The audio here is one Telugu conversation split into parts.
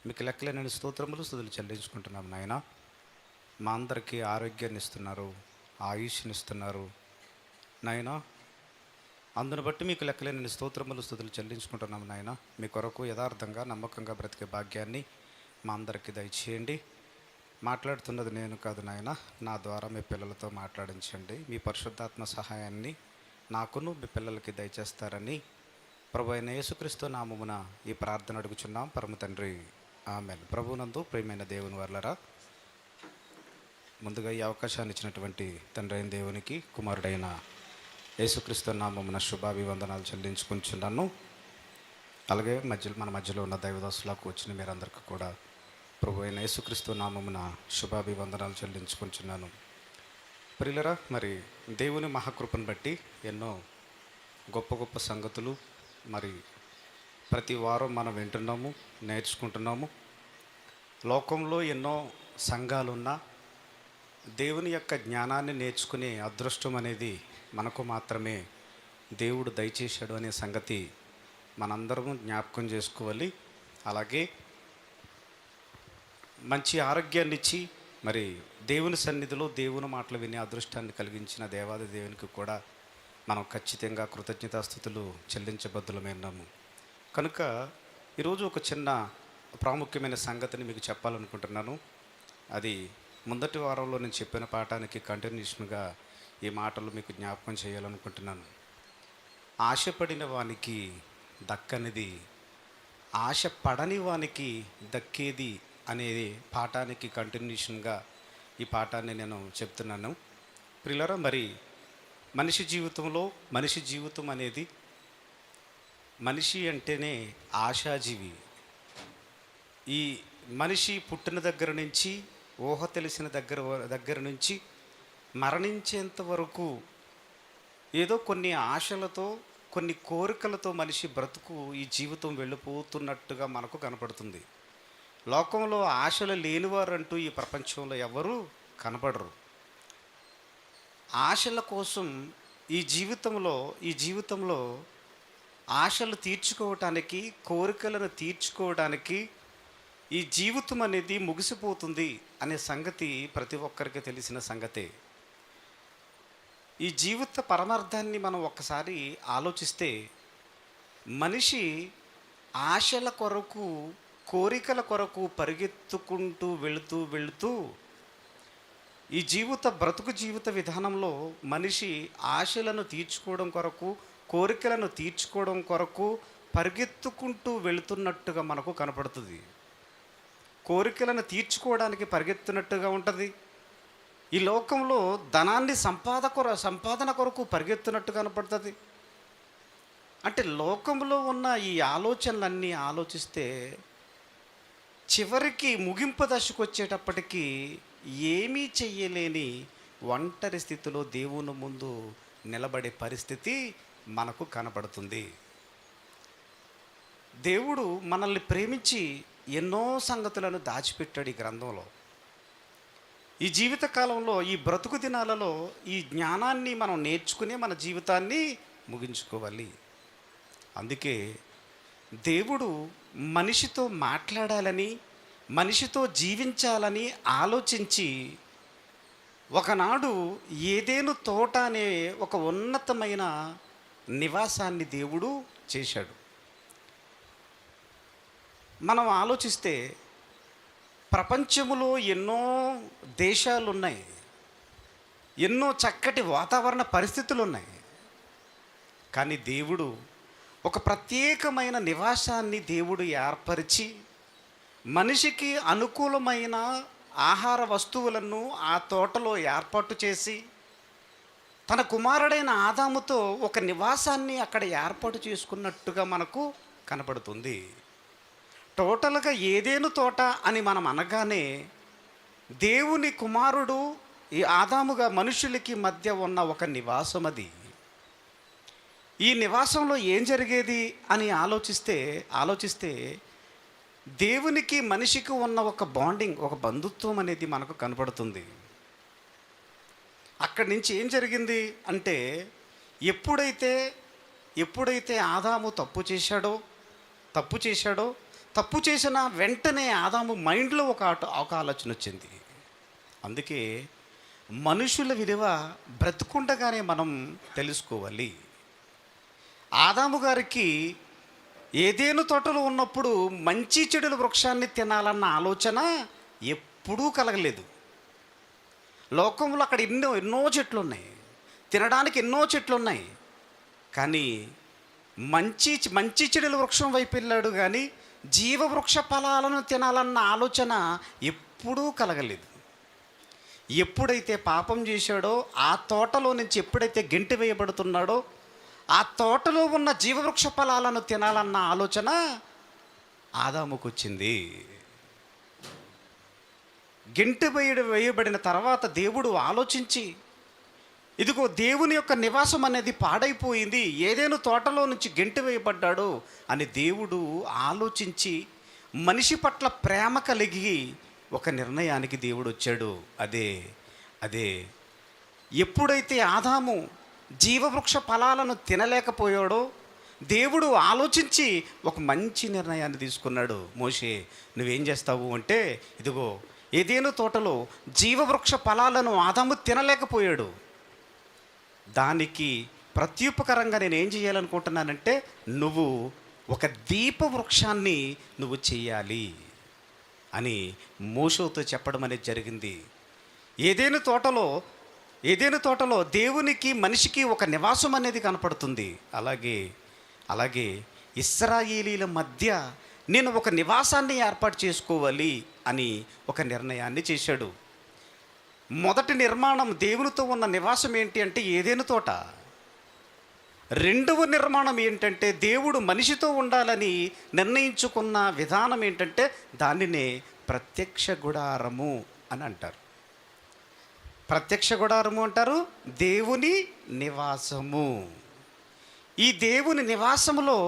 మీకు లెక్కలేనని స్తోత్రములు స్తుతులు చెల్లించుకుంటున్నాం నాయన. మా అందరికీ ఆరోగ్యాన్ని ఇస్తున్నారు, ఆయుష్ని ఇస్తున్నారు నాయన. అందును బట్టి మీకు లెక్కలేనని స్తోత్రములు స్తుతులు చెల్లించుకుంటున్నాం నాయన. మీ కొరకు యథార్థంగా నమ్మకంగా బ్రతికే భాగ్యాన్ని మా అందరికీ దయచేయండి. మాట్లాడుతున్నది నేను కాదు నాయన, నా ద్వారా మీ పిల్లలతో మాట్లాడించండి. మీ పరిశుద్ధాత్మ సహాయాన్ని నాకును మీ పిల్లలకి దయచేస్తారని ప్రభు అయిన యేసుక్రీస్తు నామమున ఈ ప్రార్థన అడుగుచున్నాం పరమ తండ్రి, ఆమేన్. ప్రభువునందు ప్రియమైన దేవుని వర్లరా, ముందుగా ఈ అవకాశాన్ని ఇచ్చినటువంటి తండ్రి అయిన దేవునికి, కుమారుడైన యేసుక్రీస్తు నామమున శుభాభివందనాలు చెల్లించుకుంటున్నాను. అలాగే మన మధ్యలో ఉన్న దైవదాసులకు వచ్చిన మీరందరికీ కూడా ప్రభు అయిన యేసుక్రీస్తు నామమున శుభాభివందనాలు చెల్లించుకుంటున్నాను. ప్రియులరా, మరి దేవుని మహాకృపను బట్టి ఎన్నో గొప్ప గొప్ప సంగతులు మరి ప్రతి వారం మనం వింటున్నాము, నేర్చుకుంటున్నాము. లోకంలో ఎన్నో సంఘాలున్నా దేవుని యొక్క జ్ఞానాన్ని నేర్చుకునే అదృష్టం అనేది మనకు మాత్రమే దేవుడు దయచేశాడు అనే సంగతి మనందరము జ్ఞాపకం చేసుకోవాలి. అలాగే మంచి ఆరోగ్యాన్ని ఇచ్చి మరి దేవుని సన్నిధిలో దేవుని మాటలు వినే అదృష్టాన్ని కలిగించిన దేవాది దేవునికి కూడా మనం ఖచ్చితంగా కృతజ్ఞతాస్థుతులు చెల్లించబద్దులమైనాము. కనుక ఈరోజు ఒక చిన్న ప్రాముఖ్యమైన సంగతిని మీకు చెప్పాలనుకుంటున్నాను. అది ముందటి వారంలో నేను చెప్పిన పాఠానికి కంటిన్యూషన్గా ఈ మాటలు మీకు జ్ఞాపకం చేయాలనుకుంటున్నాను. ఆశపడిన వానికి దక్కనిది, ఆశ పడని వానికి దక్కేది అనే పాఠానికి కంటిన్యూషన్గా ఈ పాఠాన్ని నేను చెప్తున్నాను. ప్రియులారా, మరి మనిషి జీవితం అనేది, మనిషి అంటేనే ఆశాజీవి. ఈ మనిషి పుట్టిన దగ్గర నుంచి, ఊహ తెలిసిన దగ్గర నుంచి మరణించేంత వరకు ఏదో కొన్ని ఆశలతో, కొన్ని కోరికలతో మనిషి బ్రతుకు ఈ జీవితం వెళ్ళిపోతున్నట్టుగా మనకు కనపడుతుంది. లోకంలో ఆశలు లేనివారంటూ ఈ ప్రపంచంలో ఎవరు కనపడరు. ఆశల కోసం ఈ జీవితంలో ఆశలు తీర్చుకోవటానికి, కోరికలను తీర్చుకోవడానికి ఈ జీవితం అనేది ముగిసిపోతుంది అనే సంగతి ప్రతి ఒక్కరికి తెలిసిన సంగతే. ఈ జీవిత పరమార్థాన్ని మనం ఒక్కసారి ఆలోచిస్తే, మనిషి ఆశల కొరకు, కోరికల కొరకు పరిగెత్తుకుంటూ వెళుతూ ఈ జీవిత విధానంలో మనిషి ఆశలను తీర్చుకోవడం కొరకు, కోరికలను తీర్చుకోవడం కొరకు పరిగెత్తుకుంటూ వెళుతున్నట్టుగా మనకు కనపడుతుంది. కోరికలను తీర్చుకోవడానికి పరిగెత్తున్నట్టుగా ఉంటుంది. ఈ లోకంలో ధనాన్ని సంపాదన కొరకు పరిగెత్తున్నట్టు కనపడుతుంది. అంటే లోకంలో ఉన్న ఈ ఆలోచనలన్నీ ఆలోచిస్తే చివరికి ముగింపు దశకు వచ్చేటప్పటికీ ఏమీ చెయ్యలేని ఒంటరి స్థితిలో దేవుని ముందు నిలబడే పరిస్థితి మనకు కనపడుతుంది. దేవుడు మనల్ని ప్రేమించి ఎన్నో సంగతులను దాచిపెట్టాడు ఈ గ్రంథంలో. ఈ జీవితకాలంలో, ఈ బ్రతుకు దినాలలో ఈ జ్ఞానాన్ని మనం నేర్చుకునే మన జీవితాన్ని ముగించుకోవాలి. అందుకే దేవుడు మనిషితో మాట్లాడాలని, మనిషితో జీవించాలని ఆలోచించి ఒకనాడు ఏదేను తోట అనే ఒక ఉన్నతమైన నివాసాన్ని దేవుడు చేశాడు. మనం ఆలోచిస్తే ప్రపంచంలో ఎన్నో దేశాలు ఉన్నాయి, ఎన్నో చక్కటి వాతావరణ పరిస్థితులు ఉన్నాయి. కానీ దేవుడు ఒక ప్రత్యేకమైన నివాసాన్ని దేవుడు ఏర్పరిచి మనిషికి అనుకూలమైన ఆహార వస్తువులను ఆ తోటలో ఏర్పాటు చేసి తన కుమారుడైన ఆదాముతో ఒక నివాసాన్ని అక్కడ ఏర్పాటు చేసుకున్నట్టుగా మనకు కనపడుతుంది. టోటల్గా ఏదేను తోట అని మనం అనగానే దేవుని కుమారుడు ఈ ఆదాముగా మనుషులకి మధ్య ఉన్న ఒక నివాసం అది. ఈ నివాసంలో ఏం జరిగేది అని ఆలోచిస్తే దేవునికి మనిషికి ఉన్న ఒక బాండింగ్, ఒక బంధుత్వం అనేది మనకు కనపడుతుంది. అక్కడి నుంచి ఏం జరిగింది అంటే, ఎప్పుడైతే ఆదాము తప్పు చేశాడో తప్పు చేసిన వెంటనే ఆదాము మైండ్లో ఒక ఆలోచన వచ్చింది. అందుకే మనుషుల విలువ బ్రతుకుండగానే మనం తెలుసుకోవాలి. ఆదాము గారికి ఏదేను తోటలో ఉన్నప్పుడు మంచి చెడుల వృక్షాన్ని తినాలన్న ఆలోచన ఎప్పుడూ కలగలేదు. లోకంలో అక్కడ ఎన్నో చెట్లు ఉన్నాయి, తినడానికి ఎన్నో చెట్లు ఉన్నాయి. కానీ మంచి చెడుల వృక్షం వైపు వెళ్ళాడు, కానీ జీవవృక్ష ఫలాలను తినాలన్న ఆలోచన ఎప్పుడూ కలగలేదు. ఎప్పుడైతే పాపం చేశాడో, ఆ తోటలో నుంచి ఎప్పుడైతే గెంటి వేయబడుతున్నాడో, ఆ తోటలో ఉన్న జీవవృక్ష ఫలాలను తినాలన్న ఆలోచన ఆదాముకు వచ్చింది. గెంటి వేయబడిన తర్వాత దేవుడు ఆలోచించి, ఇదిగో దేవుని యొక్క నివాసం అనేది పాడైపోయింది, ఏదేను తోటలో నుంచి గెంటి వేయబడ్డాడు అని దేవుడు ఆలోచించి మనిషి పట్ల ప్రేమ కలిగి ఒక నిర్ణయానికి దేవుడు వచ్చాడు. అదే ఎప్పుడైతే ఆదాము జీవవృక్ష ఫలాలను తినలేకపోయాడో, దేవుడు ఆలోచించి ఒక మంచి నిర్ణయాన్ని తీసుకున్నాడు. మోషే, నువ్వేం చేస్తావు అంటే, ఇదిగో ఏదేను తోటలో జీవవృక్ష ఫలాలను ఆదాము తినలేకపోయాడు, దానికి ప్రత్యుపకరంగా నేను ఏం చేయాలనుకుంటున్నానంటే, నువ్వు ఒక దీపవృక్షాన్ని నువ్వు చెయ్యాలి అని మోషేతో చెప్పడం అనేది జరిగింది. ఏదేను తోటలో దేవునికి మనిషికి ఒక నివాసం అనేది కనపడుతుంది. అలాగే ఇశ్రాయేలీల మధ్య నేను ఒక నివాసాన్ని ఏర్పాటు చేసుకోవాలి అని ఒక నిర్ణయాన్ని చేశాడు. మొదటి నిర్మాణం దేవునితో ఉన్న నివాసం ఏంటి అంటే ఏదేను తోట. రెండవ నిర్మాణం ఏంటంటే దేవుడు మనిషితో ఉండాలని నిర్ణయించుకున్న విధానం ఏంటంటే దానినే ప్రత్యక్ష గుడారము అని అంటారు. ప్రత్యక్ష గుడారము అంటారు, దేవుని నివాసము. ఈ దేవుని నివాసములో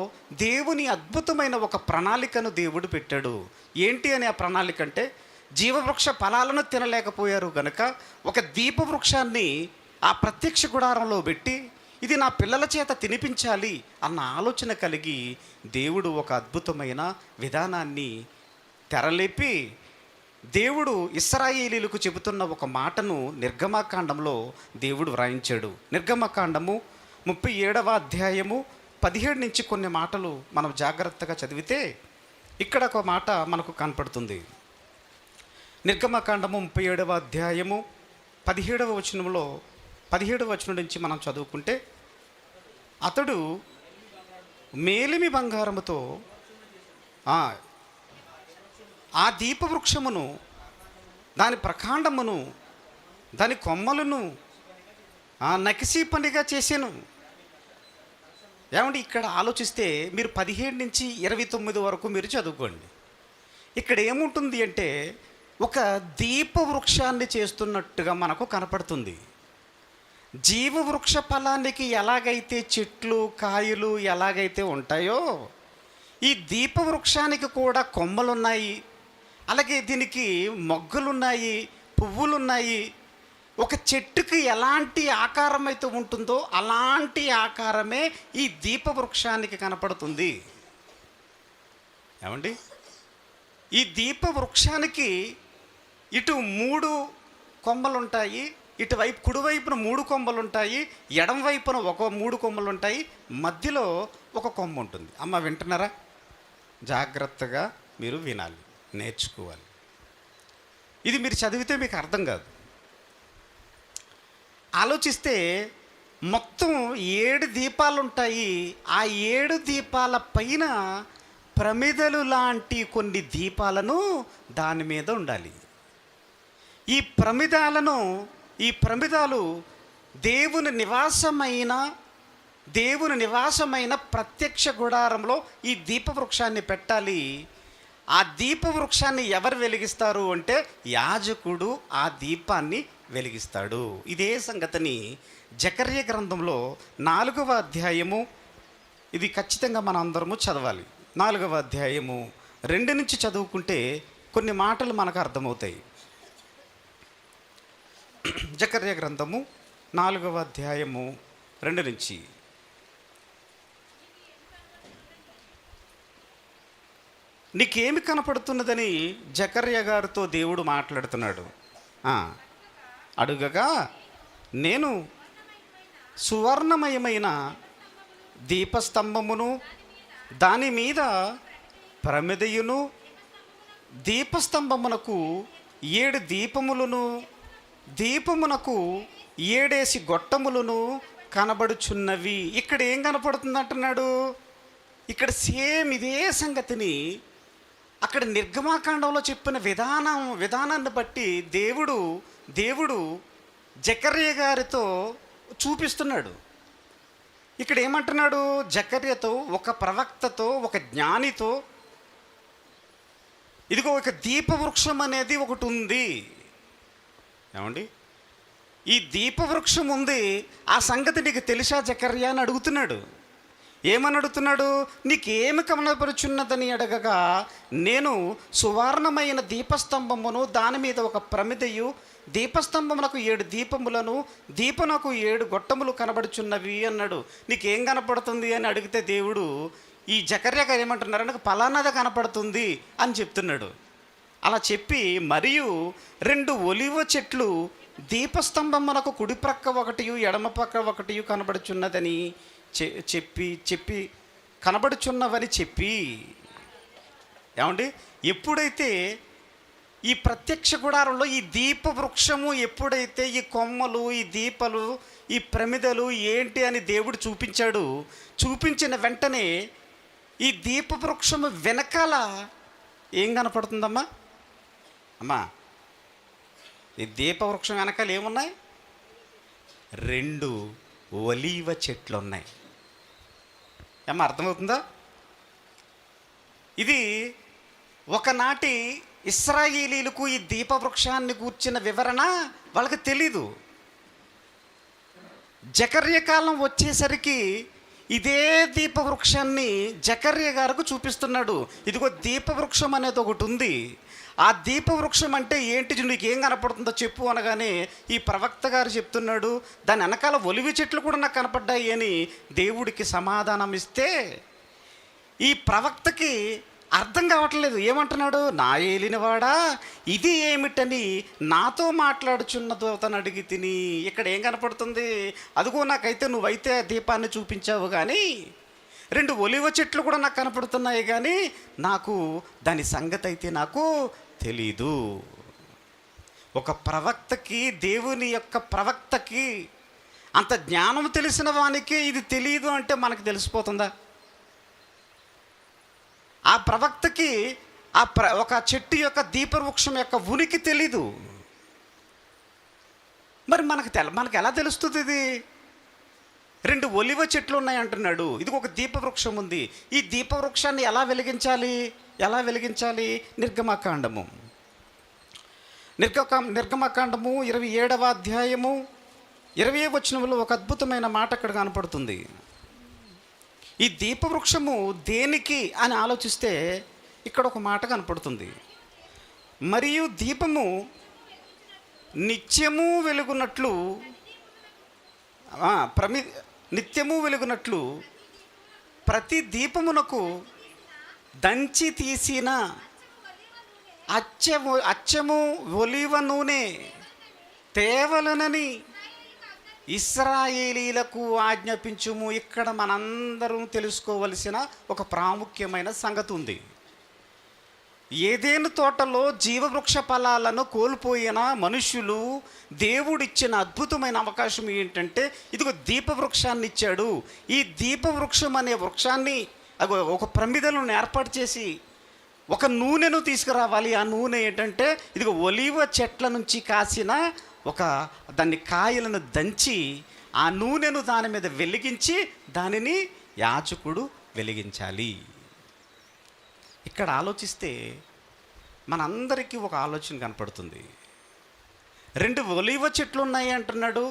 దేవుని అద్భుతమైన ఒక ప్రణాళికను దేవుడు పెట్టాడు. ఏంటి అని ఆ ప్రణాళిక అంటే, జీవవృక్ష ఫలాలను తినలేకపోయారు గనక ఒక దీపవృక్షాన్ని ఆ ప్రత్యక్ష గుడారంలో పెట్టి, ఇది నా పిల్లల చేత తినిపించాలి అన్న ఆలోచన కలిగి దేవుడు ఒక అద్భుతమైన విధానాన్ని తెరలేపి, దేవుడు ఇశ్రాయేలీలకు చెబుతున్న ఒక మాటను నిర్గమకాండంలో దేవుడు వ్రాయించాడు. నిర్గమకాండము 37వ అధ్యాయము 17 నుంచి కొన్ని మాటలు మనం జాగ్రత్తగా చదివితే ఇక్కడ ఒక మాట మనకు కనపడుతుంది. నిర్గమకాండము 37వ అధ్యాయము 17వ వచనంలో 17వ వచనం నుంచి మనం చదువుకుంటే, అతడు మేలిమి బంగారముతో ఆ దీపవృక్షమును, దాని ప్రకాండమును, దాని కొమ్మలను నకిసీ పనిగా చేశాను. ఏమంటే ఇక్కడ ఆలోచిస్తే మీరు 17 నుంచి 29 వరకు మీరు చదువుకోండి. ఇక్కడ ఏముంటుంది అంటే ఒక దీపవృక్షాన్ని చేస్తున్నట్టుగా మనకు కనపడుతుంది. జీవవృక్ష ఫలానికి ఎలాగైతే చెట్లు కాయలు ఎలాగైతే ఉంటాయో, ఈ దీపవృక్షానికి కూడా కొమ్మలున్నాయి, అలాగే దీనికి మొగ్గలున్నాయి, పువ్వులున్నాయి. ఒక చెట్టుకి ఎలాంటి ఆకారం అయితే ఉంటుందో అలాంటి ఆకారమే ఈ దీపవృక్షానికి కనపడుతుంది. ఏమండి, ఈ దీపవృక్షానికి ఇటు 3 కొమ్మలు ఉంటాయి, ఇటువైపు కుడివైపున 3 కొమ్మలు ఉంటాయి, ఎడం వైపున 3 కొమ్మలు ఉంటాయి, మధ్యలో ఒక కొమ్మ ఉంటుంది. అమ్మ వింటున్నారా? జాగ్రత్తగా మీరు వినాలి, నేర్చుకోవాలి. ఇది మీరు చదివితే మీకు అర్థం కాదు. ఆలోచిస్తే మొత్తం 7 దీపాలు ఉంటాయి. ఆ 7 దీపాల పైన ప్రమిదలు లాంటి కొన్ని దీపాలను దాని మీద ఉండాలి. ఈ ప్రమిదాలు దేవుని నివాసమైన ప్రత్యక్ష గుడారంలో ఈ దీపవృక్షాన్ని పెట్టాలి. ఆ దీపవృక్షాన్ని ఎవరు వెలిగిస్తారు అంటే యాజకుడు ఆ దీపాన్ని వెలిగిస్తాడు. ఇదే సంగతిని జకర్య గ్రంథంలో 4వ అధ్యాయము, ఇది ఖచ్చితంగా మనం అందరము చదవాలి. 4వ అధ్యాయము 2 నుంచి చదువుకుంటే కొన్ని మాటలు మనకు అర్థమవుతాయి. జకర్య గ్రంథము 4వ అధ్యాయము 2 నుంచి. నీకేమి కనపడుతున్నదని జకర్య గారితో దేవుడు మాట్లాడుతున్నాడు. ఆ, అడుగగా నేను సువర్ణమయమైన దీపస్తంభమును దాని మీద ప్రమిదయును దీపస్తంభమునకు 7 దీపములను దీపమునకు 7 గొట్టములను కనబడుచున్నవి. ఇక్కడ ఏం కనపడుతుంది అంటున్నాడు? ఇక్కడ సేమ్ ఇదే సంగతిని అక్కడ నిర్గమాకాండంలో చెప్పిన విధానాన్ని బట్టి దేవుడు జకర్య గారితో చూపిస్తున్నాడు. ఇక్కడ ఏమంటున్నాడు? జకర్యతో, ఒక ప్రవక్తతో, ఒక జ్ఞానితో, ఇదిగో ఒక దీపవృక్షం అనేది ఒకటి ఉంది. ఏమండి, ఈ దీపవృక్షం ఉంది, ఆ సంగతి నీకు తెలుసా జకర్య అని అడుగుతున్నాడు. ఏమని అడుగుతున్నాడు? నీకేమి కనపరుచున్నదని అడగగా, నేను సువర్ణమైన దీపస్తంభమును దాని మీద ఒక ప్రమిదయు దీపస్తంభమునకు 7 దీపములను దీపమునకు 7 గొట్టములు కనబడుచున్నవి అన్నాడు. నీకేం కనపడుతుంది అని అడిగితే దేవుడు ఈ జకర్య గారు ఏమంటున్నారు? నాకు పలానాది కనపడుతుంది అని చెప్తున్నాడు. అలా చెప్పి మరియు 2 ఒలివ చెట్లు దీపస్తంభమునకు కుడి ప్రక్క ఒకటి ఎడమ పక్క ఒకటి కనబడుచున్నదని చెప్పి కనబడుచున్నవని చెప్పి, ఏమండి, ఎప్పుడైతే ఈ ప్రత్యక్ష గుడారంలో ఈ దీప వృక్షము ఎప్పుడైతే ఈ కొమ్మలు, ఈ దీపాలు, ఈ ప్రమిదలు ఏంటి అని దేవుడు చూపించిన వెంటనే ఈ దీప వృక్షము వెనకాల ఏం కనపడుతుందమ్మా? అమ్మా, ఈ దీప వృక్షం వెనకాల ఏమున్నాయి? 2 ఒలీవ చెట్లు ఉన్నాయి. ఏమన్నా అర్థమవుతుందా? ఇది ఒకనాటి ఇశ్రాయేలీలకు ఈ దీపవృక్షాన్ని కూర్చిన వివరణ వాళ్ళకి తెలీదు. జకర్య కాలం వచ్చేసరికి ఇదే దీపవృక్షాన్ని జకర్య గారికి చూపిస్తున్నాడు. ఇదిగో దీపవృక్షం అనేది ఒకటి ఉంది, ఆ దీపవృక్షం అంటే ఏంటి, నీకు ఏం కనపడుతుందో చెప్పు అనగానే ఈ ప్రవక్త గారు చెప్తున్నాడు, దాని వెనకాల ఒలివి చెట్లు కూడా నాకు కనపడ్డాయి అని దేవుడికి సమాధానం ఇస్తే, ఈ ప్రవక్తకి అర్థం కావట్లేదు. ఏమంటున్నాడు? నా ఏలినవాడా, ఇది ఏమిటని నాతో మాట్లాడుచున్న దూతను అడిగి తిని. ఇక్కడ ఏం కనపడుతుంది? అదిగో నాకైతే నువ్వైతే దీపాన్ని చూపించావు, కానీ 2 ఒలివ చెట్లు కూడా నాకు కనపడుతున్నాయి, కానీ నాకు దాని సంగతి అయితే నాకు తెలీదు. ఒక ప్రవక్తకి, దేవుని యొక్క ప్రవక్తకి అంత జ్ఞానం తెలిసిన వానికి ఇది తెలియదు అంటే మనకు తెలిసిపోతుందా? ఆ ప్రవక్తకి ఒక చెట్టు యొక్క దీపవృక్షం యొక్క ఉనికి తెలీదు. మరి మనకు ఎలా తెలుస్తుంది? ఇది 2 ఒలివ చెట్లు ఉన్నాయి అంటున్నాడు, ఇది ఒక దీపవృక్షం ఉంది. ఈ దీపవృక్షాన్ని ఎలా వెలిగించాలి? నిర్గమకాండము 27వ అధ్యాయము 20వ వచనంలో ఒక అద్భుతమైన మాట అక్కడ కనపడుతుంది. ఈ దీపవృక్షము దేనికి అని ఆలోచిస్తే ఇక్కడ ఒక మాట కనపడుతుంది. మరియు దీపము నిత్యము వెలుగునట్లు నిత్యము వెలుగునట్లు ప్రతి దీపమునకు దంచి తీసిన అచ్చము ఒలివ నూనె తేవలనని ఇశ్రాయేలీలకు ఆజ్ఞాపించుము. ఇక్కడ మనందరం తెలుసుకోవలసిన ఒక ప్రాముఖ్యమైన సంగతి ఉంది. ఏదేను తోటలో జీవవృక్ష ఫలాలను కోల్పోయిన మనుషులు దేవుడిచ్చిన అద్భుతమైన అవకాశం ఏంటంటే, ఇదిగో దీపవృక్షాన్ని ఇచ్చాడు. ఈ దీపవృక్షం అనే వృక్షాన్ని ఒక ప్రమిదలను ఏర్పాటు చేసి ఒక నూనెను తీసుకురావాలి. ఆ నూనె ఏంటంటే, ఇదిగో ఒలివ చెట్ల నుంచి కాసిన దాన్ని కాయలను దంచి ఆ నూనెను దాని మీద వెలిగించి దానిని యాజకుడు వెలిగించాలి. ఇక్కడ ఆలోచిస్తే మనందరికీ ఒక ఆలోచన కనపడుతుంది. 2 ఒలివ చెట్లు ఉన్నాయి అంటున్నాడు.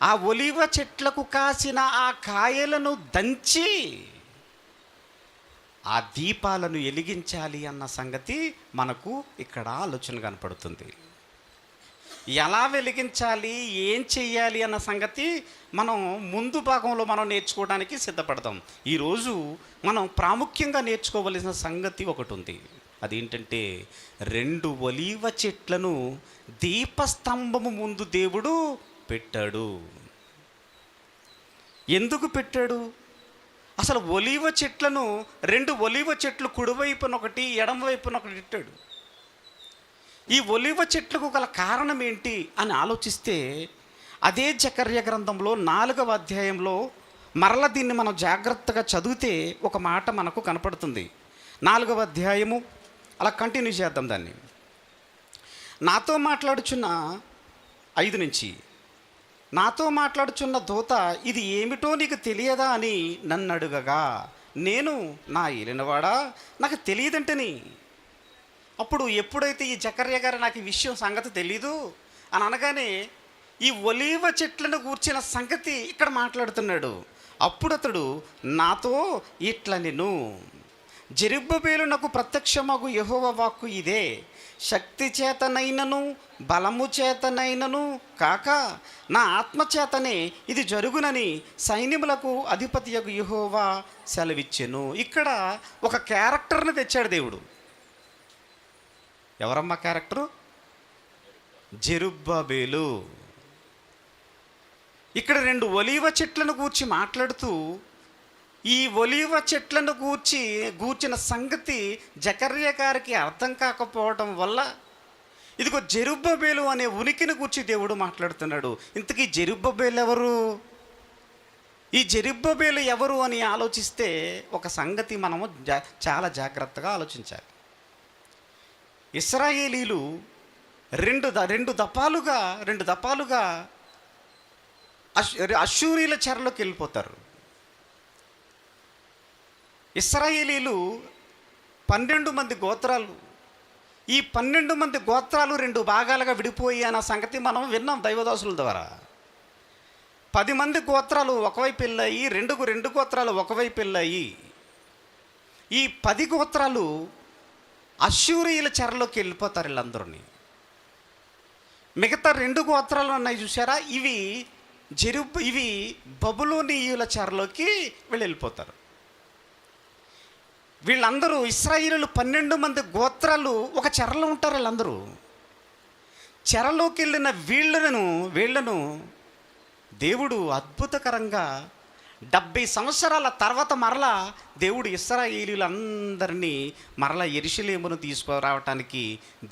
ఆ ఒలివ చెట్లకు కాసిన ఆ కాయలను దంచి ఆ దీపాలను వెలిగించాలి అన్న సంగతి మనకు ఇక్కడ ఆలోచన కనపడుతుంది. ఎలా వెలిగించాలి, ఏం చెయ్యాలి అన్న సంగతి మనం ముందు భాగంలో మనం నేర్చుకోవడానికి సిద్ధపడతాం. ఈరోజు మనం ప్రాముఖ్యంగా నేర్చుకోవలసిన సంగతి ఒకటి ఉంది. అదేంటంటే 2 ఒలీవ చెట్లను దీపస్తంభము ముందు దేవుడు పెట్టాడు. ఎందుకు పెట్టాడు? అసలు ఒలీవ చెట్లను 2 ఒలీవ చెట్లు కుడివైపున ఒకటి, ఎడమ వైపున ఒకటి పెట్టాడు. ఈ ఒలీవ చెట్లకు గల కారణం ఏంటి అని ఆలోచిస్తే, అదే జకర్య గ్రంథంలో 4వ అధ్యాయంలో మరల దీన్ని మనం జాగ్రత్తగా చదివితే ఒక మాట మనకు కనపడుతుంది. 4వ అధ్యాయము అలా కంటిన్యూ చేద్దాం దాన్ని. నాతో మాట్లాడుచున్న 5 నుంచి, నాతో మాట్లాడుచున్న దూత, ఇది ఏమిటో నీకు తెలియదా అని నన్ను అడుగగా, నేను, నా ఏలినవాడా, నాకు తెలియదంటని. అప్పుడు ఎప్పుడైతే ఈ జకర్య గారు నాకు ఈ విషయం సంగతి తెలీదు అని అనగానే, ఈ ఒలీవ చెట్లను గూర్చిన సంగతి ఇక్కడ మాట్లాడుతున్నాడు. అప్పుడు అతడు నాతో ఇట్లా, నేను జెరుబ్బేలునకు ప్రత్యక్షమగు యెహోవా వాక్కు ఇదే, శక్తి చేతనైనను బలము చేతనైనను కాక నా ఆత్మచేతనే ఇది జరుగునని సైన్యములకు అధిపతియగు యెహోవా సెలవిచ్చెను. ఇక్కడ ఒక క్యారెక్టర్ని తెచ్చాడు దేవుడు. ఎవరమ్మా క్యారెక్టరు? జెరుబ్బేలు. ఇక్కడ 2 ఒలీవ చెట్లను గూర్చి మాట్లాడుతూ, ఈ ఒలీవ చెట్లను గూర్చిన సంగతి జకర్య గారికి అర్థం కాకపోవడం వల్ల, ఇదిగో జెరుబ్బేలు అనే ఉనికిని గూర్చి దేవుడు మాట్లాడుతున్నాడు. ఇంతకీ జెరుబ్బేలు ఎవరు? ఈ జెరుబ్బేలు ఎవరు అని ఆలోచిస్తే ఒక సంగతి మనము చాలా జాగ్రత్తగా ఆలోచించాలి. ఇశ్రాయేలీలు రెండు దపాలుగా అష్షూరీల చెరలోకి వెళ్ళిపోతారు. ఇశ్రాయేలీలు 12 మంది గోత్రాలు. ఈ 12 మంది గోత్రాలు 2 భాగాలుగా విడిపోయి అన్న సంగతి మనం విన్నాం దైవదాసుల ద్వారా. 10 మంది గోత్రాలు ఒకవైపు వెళ్ళాయి, 2 గోత్రాలు ఒకవైపు వెళ్ళాయి. ఈ 10 గోత్రాలు అష్షూరీయుల చెరలోకి వెళ్ళిపోతారు వీళ్ళందరూని. మిగతా 2 గోత్రాలు ఉన్నాయి చూసారా, ఇవి బబులోనీయుల చెరలోకి వెళ్ళిపోతారు. వీళ్ళందరూ ఇశ్రాయేలీయులు 12 మంది గోత్రాలు ఒక చెరలో ఉంటారు. వీళ్ళందరూ చెరలోకి వెళ్ళిన వీళ్ళను దేవుడు అద్భుతకరంగా 70 సంవత్సరాల తర్వాత మరలా దేవుడు ఇశ్రాయేలీయులందరినీ మరలా యెరూషలేమును తీసుకురావటానికి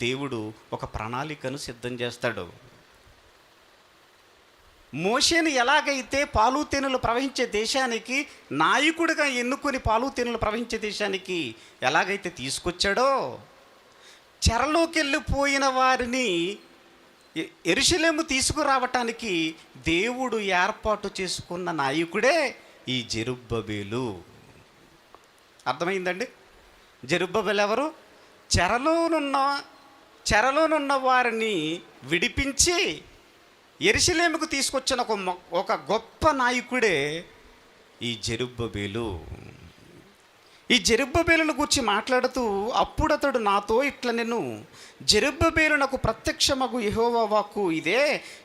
దేవుడు ఒక ప్రణాళికను సిద్ధం చేస్తాడు. మోషేని ఎలాగైతే పాలు తేనెలు ప్రవహించే దేశానికి నాయకుడిగా ఎన్నుకొని పాలు తేనెలు ప్రవహించే దేశానికి ఎలాగైతే తీసుకొచ్చాడో, చెరలోకి వెళ్ళిపోయిన వారిని యెరూషలేము తీసుకురావటానికి దేవుడు ఏర్పాటు చేసుకున్న నాయకుడే ఈ జెరుబ్బేలు. అర్థమైందండి? జెరుబ్బేలు ఎవరు? చెరలోనున్న వారిని విడిపించి యెరూషలేముకు తీసుకొచ్చిన ఒక గొప్ప నాయకుడే ఈ జెరుబ్బేలు. ఈ జెరుబ్బేలును గురించి మాట్లాడుతూ, అప్పుడు అతడు నాతో ఇట్లా, నేను జెరుబ్బేలునకు ప్రత్యక్షమగు యెహోవా వాక్కు ఇదే,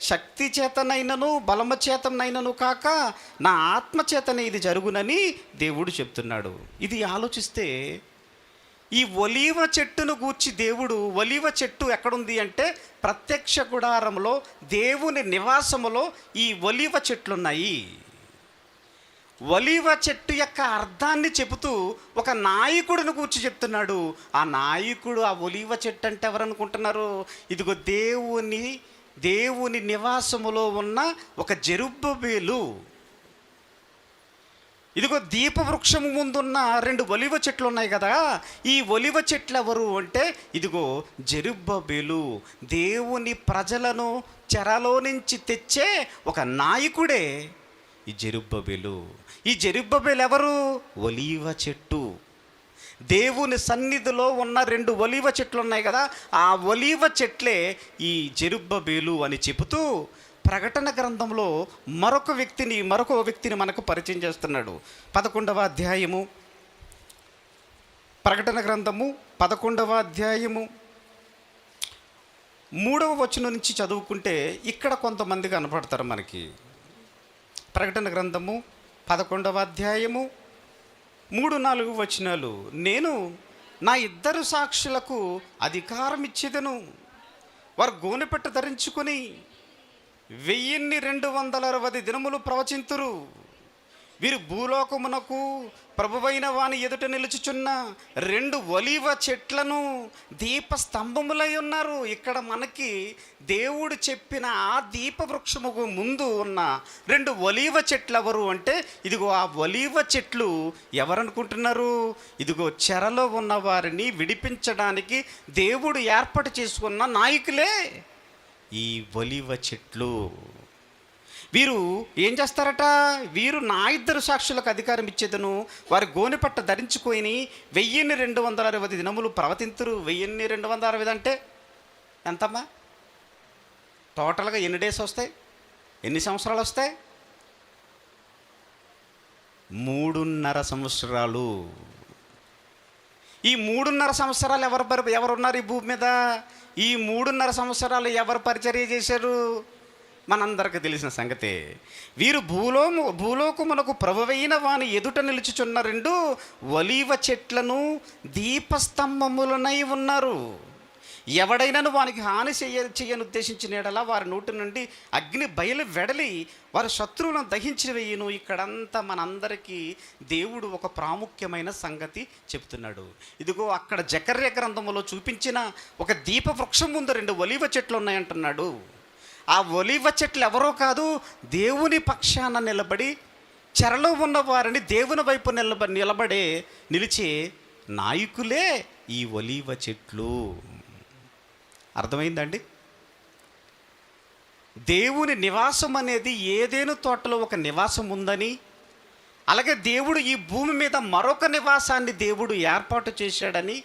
శక్తి చేతనైనను బలము చేతనైనను కాక నా ఆత్మచేతనే ఇది జరుగునని దేవుడు చెప్తున్నాడు. ఇది ఆలోచిస్తే, ఈ ఒలీవ చెట్టును గూర్చి దేవుడు, ఒలీవ చెట్టు ఎక్కడుంది అంటే ప్రత్యక్ష గుడారంలో దేవుని నివాసములో ఈ ఒలీవ చెట్లున్నాయి. ఒలీవ చెట్టు యొక్క అర్థాన్ని చెబుతూ ఒక నాయకుడిని గూర్చి చెప్తున్నాడు. ఆ నాయకుడు, ఆ ఒలీవ చెట్టు అంటే ఎవరనుకుంటున్నారు? ఇదిగో దేవుని నివాసములో ఉన్న ఒక జెరుబ్బేలు. ఇదిగో దీపవృక్షము ముందున్న 2 ఒలీవ చెట్లు ఉన్నాయి కదా, ఈ ఒలీవ చెట్లు ఎవరు అంటే ఇదిగో జెరుబ్బేలు. దేవుని ప్రజలను చెరలో నుంచి తెచ్చే ఒక నాయకుడే ఈ జెరుబ్బేలు. ఈ జెరుబ్బేలు ఎవరు? ఒలీవ చెట్టు. దేవుని సన్నిధిలో ఉన్న 2 ఒలీవ చెట్లు ఉన్నాయి కదా, ఆ ఒలీవ చెట్లే ఈ జెరుబ్బేలు అని చెబుతూ ప్రకటన గ్రంథంలో మరొక వ్యక్తిని మనకు పరిచయం చేస్తున్నాడు. 11వ అధ్యాయము, ప్రకటన గ్రంథము 11వ అధ్యాయము 3వ వచనం నుంచి చదువుకుంటే ఇక్కడ కొంతమంది కనపడతారు మనకి. ప్రకటన గ్రంథము 11వ అధ్యాయము 3-4 వచనాలు. నేను నా 2 సాక్షులకు అధికారం ఇచ్చేదను, వారు గోనెపట్ట ధరించుకొని 1260 దినములు ప్రవచింతురు. వీరు భూలోకమునకు ప్రభువైన వాని ఎదుట నిలుచుచున్న 2 ఒలీవ చెట్లను దీపస్తంభములై ఉన్నారు. ఇక్కడ మనకి దేవుడు చెప్పిన ఆ దీప వృక్షముకు ముందు ఉన్న 2 ఒలీవ చెట్లు ఎవరు అంటే, ఇదిగో ఆ ఒలీవ చెట్లు ఎవరనుకుంటున్నారు? ఇదిగో చెరలో ఉన్న వారిని విడిపించడానికి దేవుడు ఏర్పాటు చేసుకున్న నాయకులే ఈ ఒలీవ చెట్లు. వీరు ఏం చేస్తారట? వీరు నా 2 సాక్షులకు అధికారం ఇచ్చేదను, వారి గోనెపట్ట ధరించుకొని 1260 దినములు ప్రవర్తింతురు. 1260 అంటే ఎంతమ్మా? టోటల్గా ఎన్ని డేస్ వస్తాయి? ఎన్ని సంవత్సరాలు వస్తాయి? 3.5 సంవత్సరాలు. ఈ 3.5 సంవత్సరాలు ఎవరున్నారు ఈ భూమి మీద? ఈ 3.5 సంవత్సరాలు ఎవరు పరిచర్య చేశారు? మనందరికీ తెలిసిన సంగతే. వీరు భూలోకమునకు ప్రభువైన వాని ఎదుట నిలుచుచున్న 2 ఒలీవ చెట్లను దీపస్తంభములనై ఉన్నారు. ఎవడైనాను వానికి హాని చేయని ఉద్దేశించిన ఎడల వారి నోటి నుండి అగ్ని బయలు వెడలి వారి శత్రువులను దహించి వేయును. ఇక్కడంతా మనందరికీ దేవుడు ఒక ప్రాముఖ్యమైన సంగతి చెప్తున్నాడు. ఇదిగో అక్కడ జకర్య గ్రంథములో చూపించిన ఒక దీప వృక్షం ముందు 2 ఒలీవ చెట్లు ఉన్నాయంటున్నాడు. ఆ ఒలీవ చెట్లు ఎవరో కాదు, దేవుని పక్షాన నిలబడి చెరలో ఉన్న వారిని దేవుని వైపు నిలిచే నాయకులే ఈ ఒలీవ చెట్లు. అర్థమైందండి? దేవుని నివాసం అనేది ఏదేను తోటలో ఒక నివాసం ఉందని, అలాగే దేవుడు ఈ భూమి మీద మరొక నివాసాన్ని దేవుడు ఏర్పాటు చేశాడని,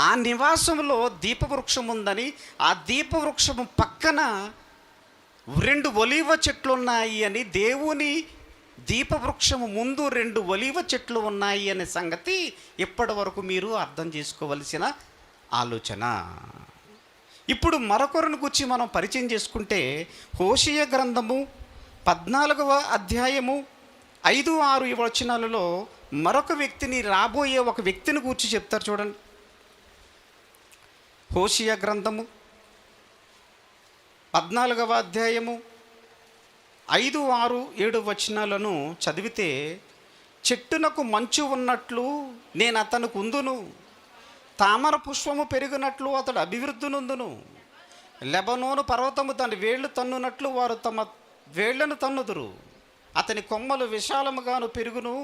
ఆ నివాసంలో దీపవృక్షం ఉందని, ఆ దీపవృక్షము పక్కన 2 ఒలీవ చెట్లు ఉన్నాయి అని, దేవుని దీపవృక్షము ముందు 2 ఒలీవ చెట్లు ఉన్నాయి అనే సంగతి ఇప్పటి వరకు మీరు అర్థం చేసుకోవలసిన ఆలోచన. ఇప్పుడు మరొకరిని గురించి మనం పరిచయం చేసుకుంటే, హోషేయ గ్రంథము 14వ అధ్యాయము 5-6 వచనాలలో మరొక వ్యక్తిని, రాబోయే ఒక వ్యక్తిని గురించి చెప్తారు. చూడండి, హోషేయ గ్రంథము 14వ అధ్యాయము 5, 6, 7 వచనాలను చదివితే, చెట్టునకు మంచు ఉన్నట్లు నేను అతనికి ఉందును, తామర పుష్పము పెరిగినట్లు అతడు అభివృద్ధి నొందును, లెబనోను పర్వతము దాని వేళ్ళు తన్నునట్లు వారు తమ వేళ్లను తన్నుదురు, అతని కొమ్మలు విశాలముగాను పెరుగును,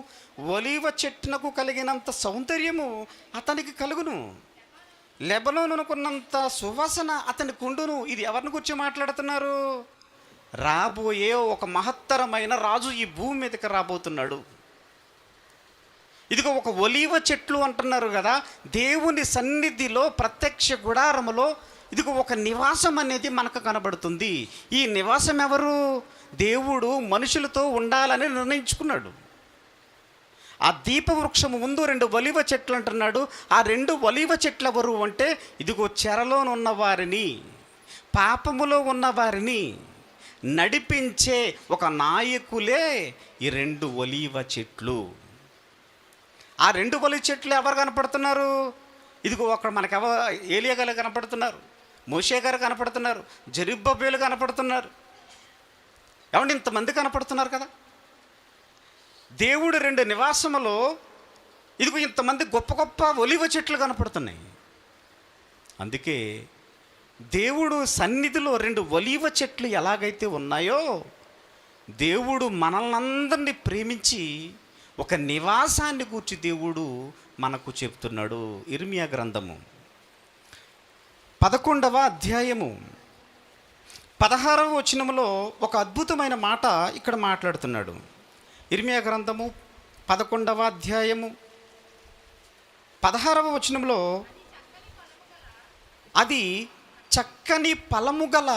ఒలీవ చెట్టునకు కలిగినంత సౌందర్యము అతనికి కలుగును, లెబనోనుకున్నంత సువాసన అతని కుండును. ఇది ఎవరిని గురించి మాట్లాడుతున్నారు? రాబోయే ఒక మహత్తరమైన రాజు ఈ భూమి మీదకి రాబోతున్నాడు. ఇదిగో ఒక ఒలీవ చెట్లు అంటున్నారు కదా, దేవుని సన్నిధిలో ప్రత్యక్ష గుడారములో ఇదిగో ఒక నివాసం అనేది మనకు కనబడుతుంది. ఈ నివాసం ఎవరు? దేవుడు మనుషులతో ఉండాలని నిర్ణయించుకున్నాడు. ఆ దీపవృక్షము ముందు 2 ఒలీవ చెట్లు అంటున్నాడు. ఆ 2 ఒలీవ చెట్లు ఎవరు అంటే, ఇదిగో చెరలోనున్న వారిని, పాపములో ఉన్న వారిని నడిపించే ఒక నాయకులే ఈ 2 ఒలీవ చెట్లు. ఆ 2 ఒలీవ చెట్లు ఎవరు కనపడుతున్నారు? ఇదిగో అక్కడ మనకు ఏలియా గారు కనపడుతున్నారు, మోషే గారు కనపడుతున్నారు, జెరుబ్బేలు కనపడుతున్నారు. ఏమంటే ఇంతమంది కనపడుతున్నారు కదా. దేవుడు 2 నివాసములో ఇదిగో ఇంతమంది గొప్ప గొప్ప ఒలీవ చెట్లు కనపడుతున్నాయి. అందుకే దేవుడు సన్నిధిలో 2 ఒలీవ చెట్లు ఎలాగైతే ఉన్నాయో, దేవుడు మనల్నందరినీ ప్రేమించి ఒక నివాసాన్ని గూర్చి దేవుడు మనకు చెప్తున్నాడు. ఇర్మియా గ్రంథము 11వ అధ్యాయము 16వ వచనములో ఒక అద్భుతమైన మాట ఇక్కడ మాట్లాడుతున్నాడు. ఇర్మియా గ్రంథము 11వ అధ్యాయము 16వ వచనంలో, అది చక్కని ఫలము గల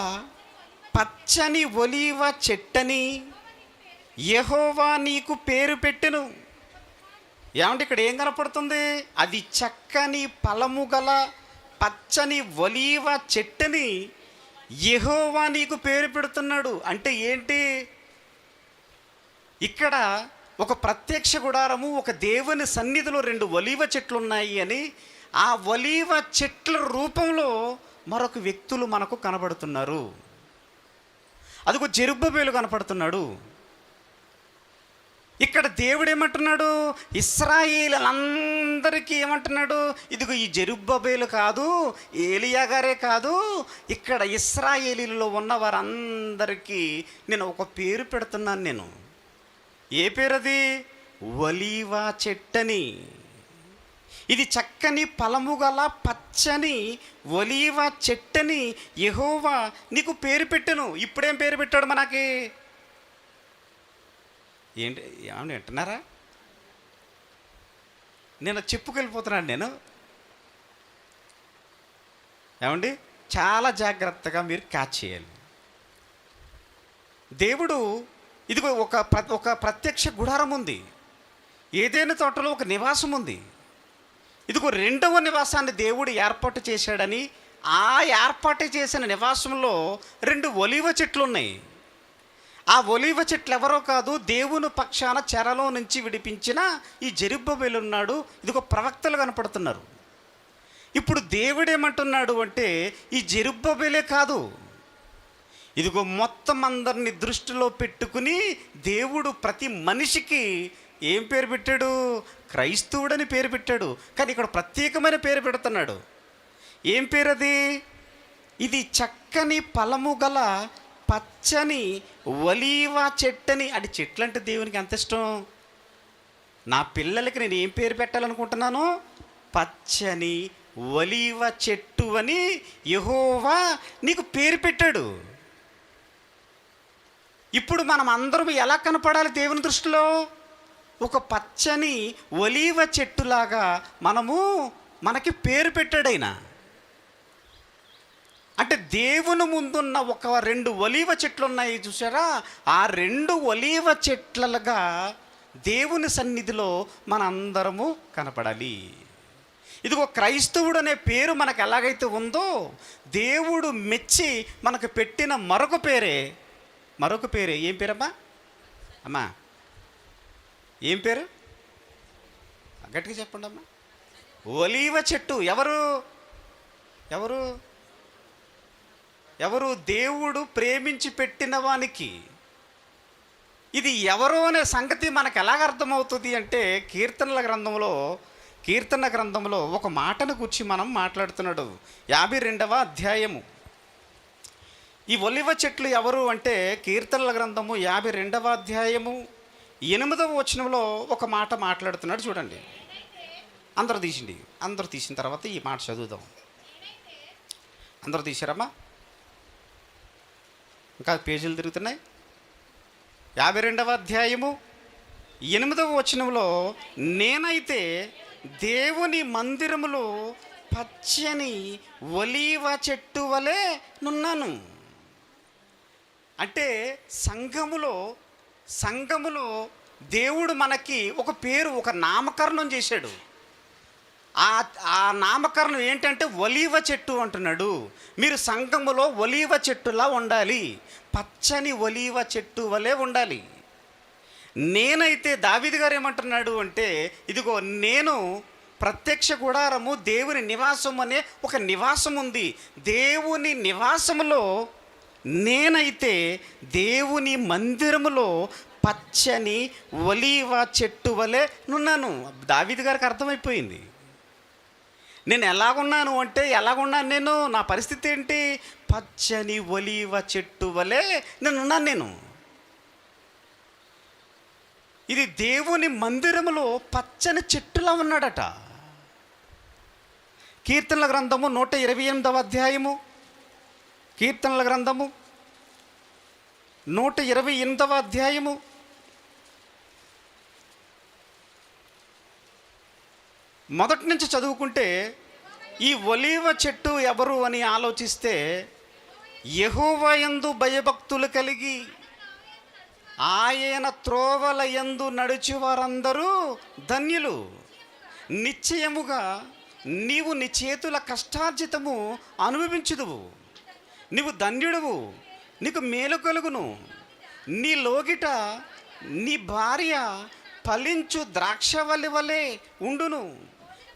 పచ్చని ఒలీవ చెట్టని యెహోవా నీకు పేరు పెట్టెను. ఏమంటే ఇక్కడ ఏం కనపడుతుంది? అది చక్కని ఫలము గల పచ్చని ఒలీవ చెట్టుని యెహోవా నీకు పేరు పెడుతున్నాడు. అంటే ఏంటి? ఇక్కడ ఒక ప్రత్యక్ష గుడారము, ఒక దేవుని సన్నిధిలో 2 ఒలీవ చెట్లు ఉన్నాయి అని, ఆ ఒలీవ చెట్ల రూపంలో మరొక వ్యక్తులు మనకు కనబడుతున్నారు. అదిగో జెరుబ్బేలు కనపడుతున్నాడు. ఇక్కడ దేవుడు ఏమంటున్నాడు? ఇశ్రాయేలులందరికీ ఏమంటున్నాడు? ఇదిగో ఈ జెరుబ్బేలు కాదు, ఏలియా గారే కాదు, ఇక్కడ ఇశ్రాయేలీలో ఉన్న వారందరికీ నేను ఒక పేరు పెడుతున్నాను. నేను ఏ పేరది? ఒలీవ చెట్టని. ఇది చక్కని ఫలము గల పచ్చని ఒలీవ చెట్టని యెహోవా నీకు పేరు పెట్టెను. ఇప్పుడేం పేరు పెట్టాడు మనకి? ఏంటి ఏమన్నా వింటున్నారా? నేను చెప్పుకెళ్ళిపోతున్నాను. నేను ఏమండి, చాలా జాగ్రత్తగా మీరు క్యాచ్ చేయాలి. దేవుడు ఇదిగో ఒక ప్రత్యక్ష గుడారం ఉంది. ఏదైనా తోటలో ఒక నివాసం ఉంది. ఇదిగో 2వ నివాసాన్ని దేవుడు ఏర్పాటు చేశాడని, ఆ ఏర్పాటు చేసిన నివాసంలో 2 ఒలీవ చెట్లు ఉన్నాయి. ఆ ఒలీవ చెట్లు ఎవరో కాదు, దేవుని పక్షాన చెరలో నుంచి విడిపించిన ఈ జెరుబ్బేలు ఉన్నాడు. ఇదిగో ప్రవక్తలు కనపడుతున్నారు. ఇప్పుడు దేవుడు ఏమంటున్నాడు అంటే, ఈ జెరుబ్బేలే కాదు, ఇదిగో మొత్తం అందరినీ దృష్టిలో పెట్టుకుని దేవుడు ప్రతి మనిషికి ఏం పేరు పెట్టాడు? క్రైస్తవుడని పేరు పెట్టాడు. కానీ ఇక్కడ ప్రత్యేకమైన పేరు పెడుతున్నాడు. ఏం పేరది? ఇది చక్కని ఫలము గల పచ్చని ఒలీవ చెట్టని. అది చెట్లు అంటే దేవునికి ఎంత ఇష్టం. నా పిల్లలకి నేను ఏం పేరు పెట్టాలనుకుంటున్నాను? పచ్చని ఒలీవ చెట్టు అని యెహోవా నీకు పేరు పెట్టాడు. ఇప్పుడు మనం అందరం ఎలా కనపడాలి దేవుని దృష్టిలో? ఒక పచ్చని ఒలీవ చెట్టులాగా మనకి పేరు పెట్టాడైనా. అంటే దేవుని ముందున్న ఒక 2 ఒలీవ చెట్లు ఉన్నాయి చూసారా? ఆ 2 ఒలీవ చెట్లగా దేవుని సన్నిధిలో మనందరము కనపడాలి. ఇదిగో క్రైస్తవుడు అనే పేరు మనకు ఎలాగైతే ఉందో, దేవుడు మెచ్చి మనకు పెట్టిన మరొక పేరే ఏం పేరమ్మా? అమ్మా ఏం పేరు? గట్టిగా చెప్పండి అమ్మా. ఒలీవ చెట్టు. ఎవరు? దేవుడు ప్రేమించి పెట్టిన వానికి. ఇది ఎవరు అనే సంగతి మనకు ఎలాగ అర్థమవుతుంది అంటే, కీర్తన గ్రంథంలో ఒక మాటను గురించి మనం మాట్లాడుతున్నాడు. 52వ అధ్యాయము. ఈ ఒలీవ చెట్లు ఎవరు అంటే, కీర్తనల గ్రంథము 52వ అధ్యాయము 8వ వచనంలో ఒక మాట మాట్లాడుతున్నాడు. చూడండి. అందరూ తీసిన తర్వాత ఈ మాట చదువుదాం. అందరూ తీశారమ్మా? ఇంకా పేజీలు తిరుగుతున్నాయి. 52వ అధ్యాయము 8వ వచనంలో, నేనైతే దేవుని మందిరములో పచ్చని ఒలీవ చెట్టు వలె నున్నాను. అంటే సంఘములో దేవుడు మనకి ఒక పేరు, ఒక నామకరణం చేశాడు. ఆ నామకరణం ఏంటంటే ఒలీవ చెట్టు అంటున్నాడు. మీరు సంఘములో ఒలీవ చెట్టులా ఉండాలి, పచ్చని ఒలీవ చెట్టు వలె ఉండాలి. నేనైతే దావీదు గారు ఏమంటున్నాడు అంటే, ఇదిగో నేను ప్రత్యక్ష గుడారము, దేవుని నివాసం అనే ఒక నివాసం ఉంది. దేవుని నివాసములో నేనైతే దేవుని మందిరములో పచ్చని ఒలీవ చెట్టు వలె నున్నాను. దావీదు గారికి అర్థమైపోయింది. నేను ఎలాగున్నాను అంటే, నేను నా పరిస్థితి ఏంటి? పచ్చని ఒలీవ చెట్టు వలె నేనున్నాను. నేను ఇది దేవుని మందిరములో పచ్చని చెట్టులా ఉన్నాడట. కీర్తనల గ్రంథము 128వ అధ్యాయము. కీర్తనల గ్రంథము 128వ అధ్యాయము మొదటి నుంచి చదువుకుంటే, ఈ ఒలీవ చెట్టు ఎవరు అని ఆలోచిస్తే, యెహోవా యందు భయభక్తులు కలిగి ఆయన త్రోవల యందు నడిచి వారందరూ ధన్యులు. నిశ్చయముగా నీవు నీ చేతుల కష్టార్జితము అనుభవించుదువు. నీవు ధన్యుడువు, నీకు మేలు కలుగును. నీ లోగిట నీ భార్య ఫలించు ద్రాక్షవల్లి వలె ఉండును.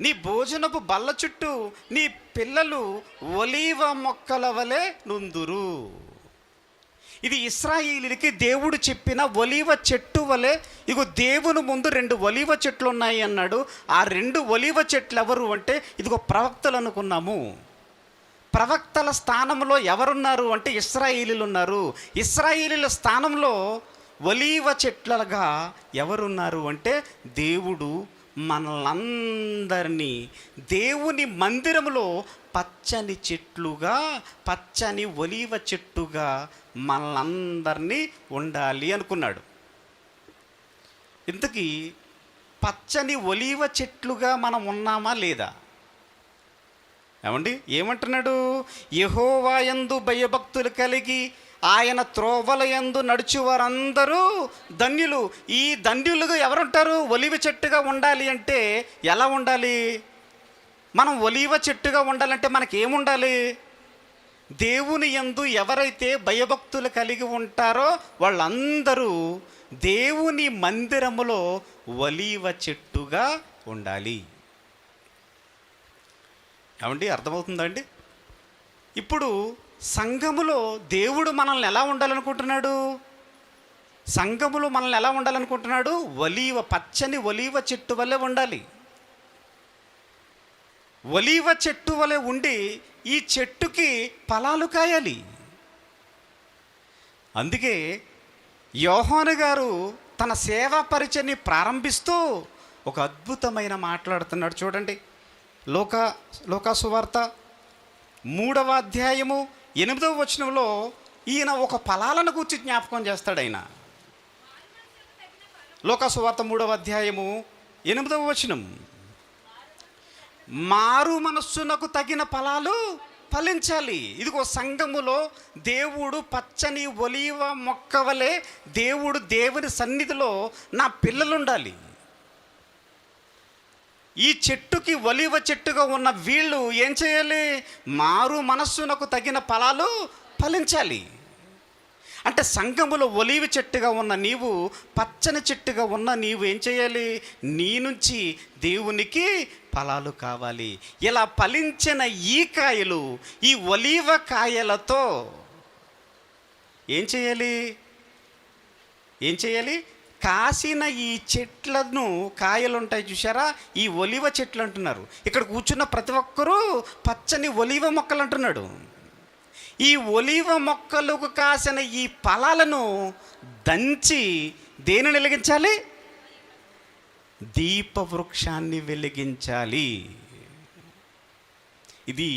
నీ భోజనపు బల్ల చుట్టూ నీ పిల్లలు ఒలీవ మొక్కల వలె నుందురు. ఇది ఇశ్రాయేలీయులకి దేవుడు చెప్పిన ఒలీవ చెట్టు వలె. ఇగో దేవుని ముందు 2 ఒలీవ చెట్లు ఉన్నాయి అన్నాడు. ఆ 2 ఒలీవ చెట్లు ఎవరు అంటే ఇదిగో ప్రవక్తలు అనుకున్నాము. ప్రవక్తల స్థానంలో ఎవరున్నారు అంటే ఇశ్రాయేలీయులు ఉన్నారు. ఇశ్రాయేలీయుల స్థానంలో ఒలీవ చెట్లుగా ఎవరున్నారు అంటే దేవుడు మనలందరినీ దేవుని మందిరంలో పచ్చని చెట్లుగా, పచ్చని ఒలీవ చెట్టుగా మనలందరినీ ఉండాలి అనుకున్నాడు. ఇంతకీ పచ్చని ఒలీవ చెట్లుగా మనం ఉన్నామా లేదా? ఏమండి, ఏమంటున్నాడు? యెహోవా యందు భయభక్తులు కలిగి ఆయన త్రోవల యందు నడుచు వారందరూ ధన్యులు. ఈ ధన్యులుగా ఎవరుంటారు? ఒలీవ చెట్టుగా ఉండాలి అంటే ఎలా ఉండాలి? మనం ఒలీవ చెట్టుగా ఉండాలంటే మనకేముండాలి? దేవుని యందు ఎవరైతే భయభక్తులు కలిగి ఉంటారో వాళ్ళందరూ దేవుని మందిరములో ఒలీవ చెట్టుగా ఉండాలి. ఏమండి, అర్థమవుతుందండి? ఇప్పుడు సంఘములో దేవుడు మనల్ని ఎలా ఉండాలనుకుంటున్నాడు? సంఘములో మనల్ని ఎలా ఉండాలనుకుంటున్నాడు? పచ్చని ఒలీవ చెట్టు వలె ఉండాలి. ఒలీవ చెట్టు వలె ఉండి ఈ చెట్టుకి ఫలాలు కాయాలి. అందుకే యోహాను గారు తన సేవా పరిచయాన్ని ప్రారంభిస్తూ ఒక అద్భుతమైన మాట్లాడుతున్నాడు. చూడండి, లోకా సువార్త 3వ అధ్యాయము 8వ వచనంలో ఈయన ఒక ఫలాలను గురించి జ్ఞాపకం చేస్తాడు. ఆయన లోకా సువార్త 3వ అధ్యాయము 8వ వచనం, మారు మనస్సునకు తగిన ఫలాలు ఫలించాలి. ఇదిగో సంఘములో దేవుడు పచ్చని ఒలీవ మొక్క వలె దేవుని సన్నిధిలో నా పిల్లలు ఉండాలి. ఈ చెట్టుకి ఒలీవ చెట్టుగా ఉన్న వీళ్ళు ఏం చేయాలి? మారు మనస్సునకు తగిన ఫలాలు ఫలించాలి. అంటే సంఘములో ఒలీవ చెట్టుగా ఉన్న నీవు, పచ్చని చెట్టుగా ఉన్న నీవు ఏం చేయాలి? నీ నుంచి దేవునికి ఫలాలు కావాలి. ఇలా ఫలించిన ఈ కాయలు, ఈ ఒలీవ కాయలతో ఏం చేయాలి? కాసిన ఈ చెట్లను, కాయలు ఉంటాయి చూసారా, ఈ ఒలీవ చెట్లు అంటున్నారు. ఇక్కడ కూర్చున్న ప్రతి ఒక్కరూ పచ్చని ఒలీవ మొక్కలు అంటున్నాడు. ఈ ఒలీవ మొక్కలకు కాసిన ఈ ఫలాలను దంచి దేనిని వెలిగించాలి? దీపవృక్షాన్ని వెలిగించాలి. ఇది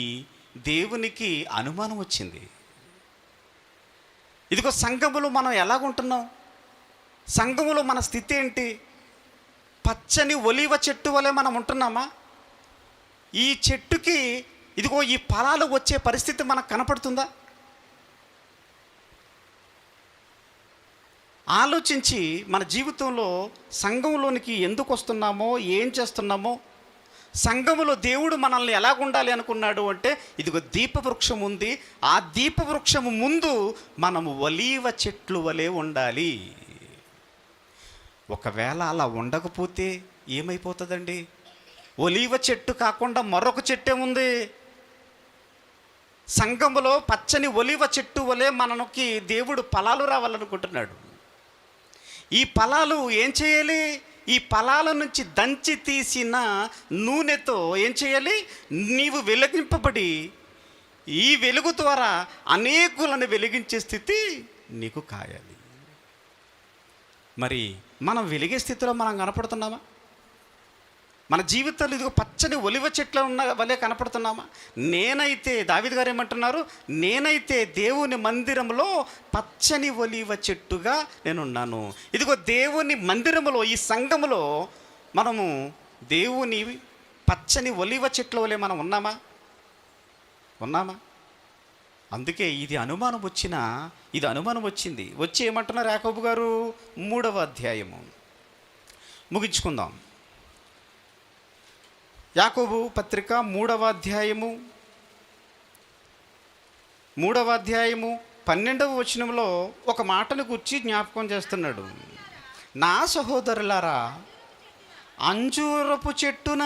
దేవునికి అనుమానం వచ్చింది. ఇదిగో సంఘములో మనం ఎలాగుంటున్నాం? సంఘములో మన స్థితి ఏంటి? పచ్చని ఒలీవ చెట్టు వలె మనం ఉంటున్నామా? ఈ చెట్టుకి ఇదిగో ఈ ఫలాలు వచ్చే పరిస్థితి మనకు కనపడుతుందా? ఆలోచించి మన జీవితంలో సంఘంలోనికి ఎందుకు వస్తున్నామో, ఏం చేస్తున్నామో, సంఘములో దేవుడు మనల్ని ఎలాగుండాలి అనుకున్నాడు అంటే ఇదిగో దీపవృక్షం ఉంది. ఆ దీపవృక్షము ముందు మనము ఒలీవ చెట్లు వలె ఉండాలి. ఒకవేళ అలా ఉండకపోతే ఏమైపోతుందండి? ఒలీవ చెట్టు కాకుండా మరొక చెట్టే ఉంది. సంఘములో పచ్చని ఒలీవ చెట్టు వలె మనకి దేవుడు ఫలాలు రావాలనుకుంటున్నాడు. ఈ ఫలాలు ఏం చేయాలి? ఈ ఫలాల నుంచి దంచి తీసిన నూనెతో ఏం చేయాలి? నీవు వెలిగింపబడి ఈ వెలుగు ద్వారా అనేకులను వెలిగించే స్థితి నీకు కాయాలి. మరి మనం వెలిగే స్థితిలో మనం కనపడుతున్నామా? మన జీవితంలో ఇదిగో పచ్చని ఒలివ చెట్లు ఉన్న వలె కనపడుతున్నామా? నేనైతే, దావీదు గారు ఏమంటున్నారు? నేనైతే దేవుని మందిరంలో పచ్చని ఒలివ చెట్టుగా నేనున్నాను. ఇదిగో దేవుని మందిరములో, ఈ సంఘములో మనము దేవుని పచ్చని ఒలివ చెట్ల వలె మనం ఉన్నామా? అందుకే ఇది అనుమానం వచ్చింది. వచ్చి ఏమంటున్నారు యాకోబు గారు? 3వ అధ్యాయము ముగించుకుందాం. యాకోబు పత్రిక 3వ అధ్యాయము 3వ అధ్యాయము 12వ వచనంలో ఒక మాటను గుర్చి జ్ఞాపకం చేస్తున్నాడు. నా సహోదరులారా, అంజూరపు చెట్టున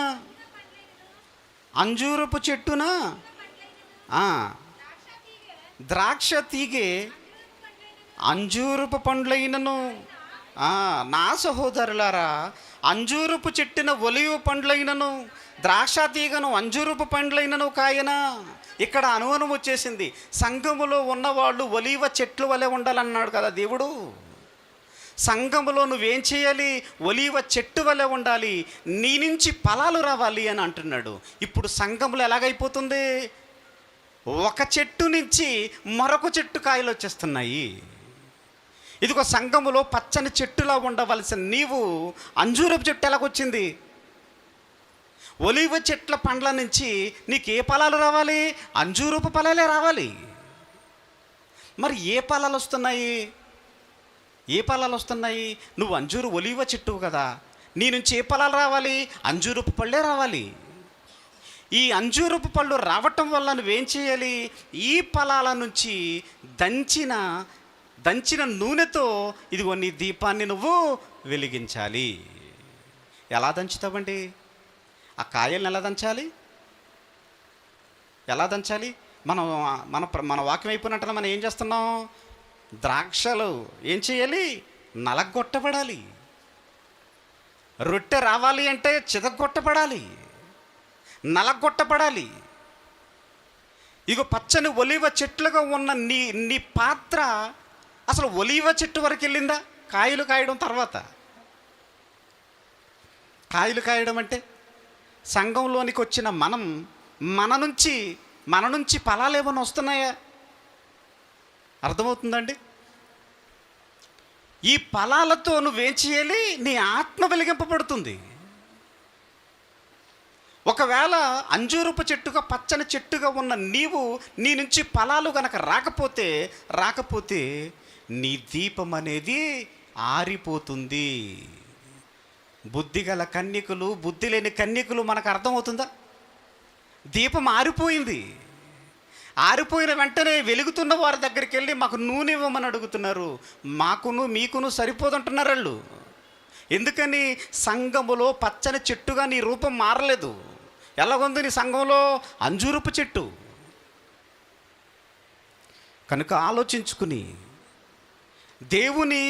అంజూరపు చెట్టున ఆ, ద్రాక్ష తీగే అంజూరపు పండ్లైనను, నా సహోదరులారా, అంజూరపు చెట్టున ఒలివ పండ్లైనను ద్రాక్ష తీగను అంజూరపు పండ్లైనను కాయనా. ఇక్కడ అనుమానం వచ్చేసింది. సంఘములో ఉన్నవాళ్ళు ఒలివ చెట్లు వలె ఉండాలన్నాడు కదా దేవుడు. సంఘములో నువ్వేం చేయాలి? ఒలివ చెట్టు వలె ఉండాలి, నీ నుంచి ఫలాలు రావాలి అని అంటున్నాడు. ఇప్పుడు సంఘములో ఎలాగైపోతుంది? ఒక చెట్టు నుంచి మరొక చెట్టు కాయలు వచ్చేస్తున్నాయి. ఇదిగో సంఘములో పచ్చని చెట్టులా ఉండవలసిన నీవు అంజూరపు చెట్టు ఎలాగొచ్చింది? ఒలివ చెట్ల పండ్ల నుంచి నీకు ఏ ఫలాలు రావాలి? అంజూరపు ఫలాలే రావాలి. మరి ఏ ఫలాలు వస్తున్నాయి? ఏ ఫలాలు వస్తున్నాయి? నువ్వు అంజూరు ఒలివ చెట్టు కదా, నీ నుంచి ఏ ఫలాలు రావాలి? అంజూరపు పళ్ళే రావాలి. ఈ అంజూరపు పళ్ళు రావటం వల్ల నువ్వేం చేయాలి? ఈ ఫలాల నుంచి దంచిన నూనెతో ఇదిగో నీ దీపాన్ని నువ్వు వెలిగించాలి. ఎలా దంచుతావండి? ఆ కాయల్ని ఎలా దంచాలి? ఎలా దంచాలి? మనం మన మన వాక్యం అయిపోయినట్టుగా మనం ఏం చేస్తున్నాం? ద్రాక్షలు ఏం చేయాలి? నలగొట్టబడాలి. రొట్టె రావాలి అంటే చితగొట్టబడాలి, నలగొట్టబడాలి. ఇగో పచ్చని ఒలివ చెట్లుగా ఉన్న నీ పాత్ర అసలు ఒలివ చెట్టు వరకు వెళ్ళిందా? కాయలు కాయడం తర్వాత. కాయలు కాయడం అంటే సంఘంలోనికి వచ్చిన మన నుంచి ఫలాలు ఏమైనా వస్తున్నాయా? అర్థమవుతుందండి? ఈ ఫలాలతో నువ్వేం చేయాలి? నీ ఆత్మ వెలిగింపబడుతుంది. ఒకవేళ అంజూరపు చెట్టుగా పచ్చని చెట్టుగా ఉన్న నీ నుంచి ఫలాలు గనక రాకపోతే నీ దీపం అనేది ఆరిపోతుంది. బుద్ధిగల కన్యకులు, బుద్ధి లేని కన్యకులు మనకు అర్థమవుతుందా? దీపం ఆరిపోయింది. ఆరిపోయిన వెంటనే వెలుగుతున్న వారి దగ్గరికి వెళ్ళి మాకు నూనె ఇవ్వమని అడుగుతున్నారు. మీకును సరిపోదంటున్నారు వాళ్ళు. ఎందుకని? సంఘములో పచ్చని చెట్టుగా నీ రూపం మారలేదు. ఎలాగుంది నీ సంఘంలో? అంజూరపు చెట్టు. కనుక ఆలోచించుకుని, దేవుని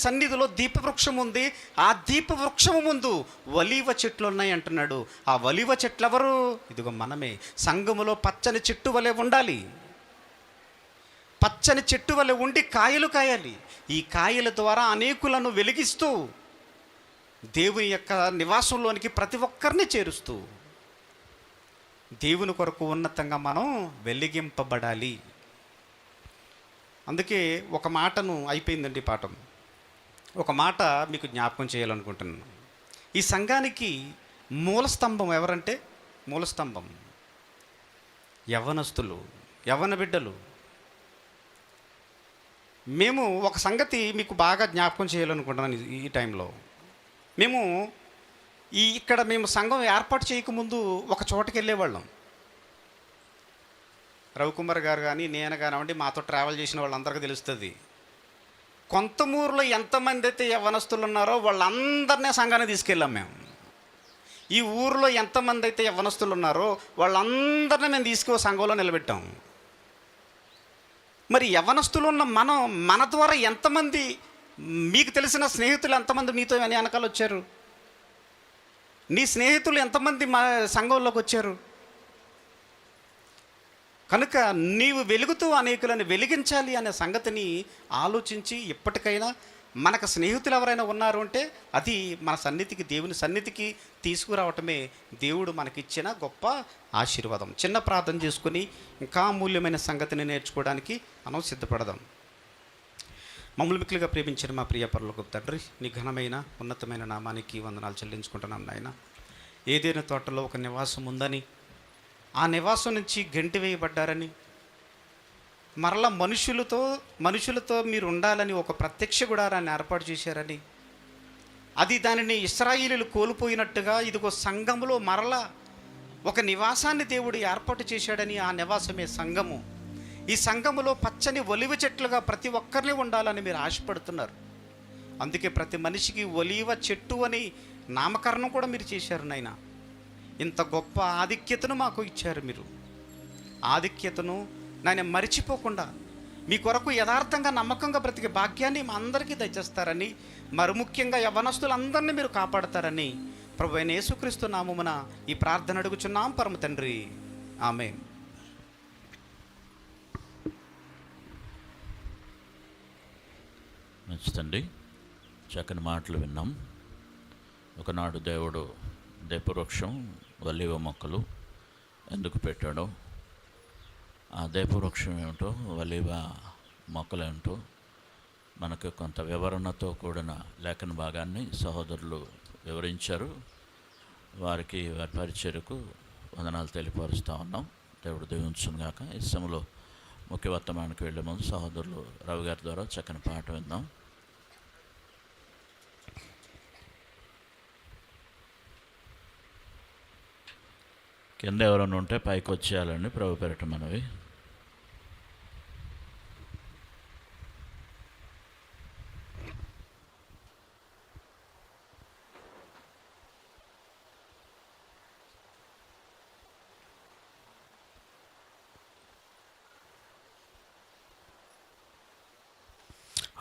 సన్నిధిలో దీపవృక్షం ఉంది. ఆ దీపవృక్షము ముందు ఒలీవ చెట్లు ఉన్నాయి అంటున్నాడు. ఆ ఒలీవ చెట్లు ఎవరు? ఇదిగో మనమే. సంఘములో పచ్చని చెట్టు వలె ఉండాలి. పచ్చని చెట్టు వలె ఉండి కాయలు కాయాలి. ఈ కాయల ద్వారా అనేకులను వెలిగిస్తూ దేవుని యొక్క నివాసంలోనికి ప్రతి ఒక్కరిని చేరుస్తూ దేవుని కొరకు ఉన్నతంగా మనం వెలిగింపబడాలి. అందుకే ఒక మాటను అయిపోయిందండి పాఠం. ఒక మాట మీకు జ్ఞాపకం చేయాలనుకుంటున్నాను. ఈ సంఘానికి మూలస్తంభం ఎవరంటే, మూలస్తంభం యవ్వనస్తులు, యవ్వన బిడ్డలు. మేము ఒక సంగతి మీకు బాగా జ్ఞాపకం చేయాలనుకుంటున్నాను ఈ టైంలో. ఇక్కడ మేము సంఘం ఏర్పాటు చేయకముందు ఒక చోటకి వెళ్ళేవాళ్ళం. రవికుమార్ గారు కానీ నేను కానివ్వండి, మాతో ట్రావెల్ చేసిన వాళ్ళందరికీ తెలుస్తుంది. కొంతమూరులో ఎంతమంది అయితే యవ్వనస్తులు ఉన్నారో వాళ్ళందరినీ సంఘానికి తీసుకెళ్ళాం మేము. ఈ ఊరిలో ఎంతమంది అయితే యవ్వనస్తులు ఉన్నారో వాళ్ళందరినీ మేము తీసుకుని సంఘంలో నిలబెట్టాం. మరి యవ్వనస్తులు ఉన్న మన ద్వారా ఎంతమంది, మీకు తెలిసిన స్నేహితులు ఎంతమంది మీతో వెనకాల వచ్చారు? నీ స్నేహితులు ఎంతమంది మా సంఘంలోకి వచ్చారు? కనుక నీవు వెలుగుతూ అనేకులను వెలిగించాలి అనే సంగతిని ఆలోచించి, ఇప్పటికైనా మనకు స్నేహితులు ఎవరైనా ఉన్నారు అంటే అది మన సన్నిధికి, దేవుని సన్నిధికి తీసుకురావటమే దేవుడు మనకిచ్చిన గొప్ప ఆశీర్వాదం. చిన్న ప్రార్థన చేసుకుని ఇంకా అమూల్యమైన సంగతిని నేర్చుకోవడానికి మనం సిద్ధపడదాం. మమ్మల్ని మిక్కిలిగా ప్రేమించిన మా ప్రియ పరలోకపు తండ్రి, నీ ఘనమైన ఉన్నతమైన నామానికి వందనాలు చెల్లించుకుంటున్నాం నాయన. ఏదైనా తోటలో ఒక నివాసం ఉందని, ఆ నివాసం నుంచి గెంటి వేయబడ్డారని, మరలా మనుషులతో మీరు ఉండాలని ఒక ప్రత్యక్ష గుడారాన్ని ఏర్పాటు చేశారని, దానిని ఇశ్రాయేలీయులు కోల్పోయినట్టుగా ఇదిగో సంఘములో మరలా ఒక నివాసాన్ని దేవుడు ఏర్పాటు చేశాడని, ఆ నివాసమే సంఘము. ఈ సంఘములో పచ్చని ఒలివ చెట్లుగా ప్రతి ఒక్కరిని ఉండాలని మీరు ఆశపడుతున్నారు. అందుకే ప్రతి మనిషికి ఒలివ చెట్టు అని నామకరణం కూడా మీరు చేశారు నాయన. ఇంత గొప్ప ఆధిక్యతను మాకు ఇచ్చారు మీరు. ఆధిక్యతను నాయన మరిచిపోకుండా మీ కొరకు యథార్థంగా నమ్మకంగా బ్రతికే భాగ్యాన్ని మా అందరికీ దయచేస్తారని, మరి ముఖ్యంగా యవ్వనస్తులందరినీ మీరు కాపాడతారని ప్రభువైన యేసుక్రీస్తు నామమున ఈ ప్రార్థన అడుగుచున్నాం పరమ తండ్రి, ఆమేన్. మంచిదండి, చక్కని మాటలు విన్నాం. ఒకనాడు దేవుడు దేపవృక్షం, ఒలీవ మొక్కలు ఎందుకు పెట్టాడో, ఆ దేపవృక్షం ఏమిటో, ఒలీవ మొక్కలు ఏమిటో మనకు కొంత వివరణతో కూడిన లేఖన భాగాన్ని సహోదరులు వివరించారు. వారికి వారి పరిచర్యకు వందనాలు తెలియపరుస్తూ ఉన్నాం. దేవుడు దీవించును గాక. ఈ సమయంలో ముఖ్య వర్తమానానికి వెళ్ళే ముందు సహోదరులు రవి గారి ద్వారా చక్కని పాట విందాం. కింద ఎవరైనా ఉంటే పైకి వచ్చేయాలండి, ప్రభు పేరట మనవి.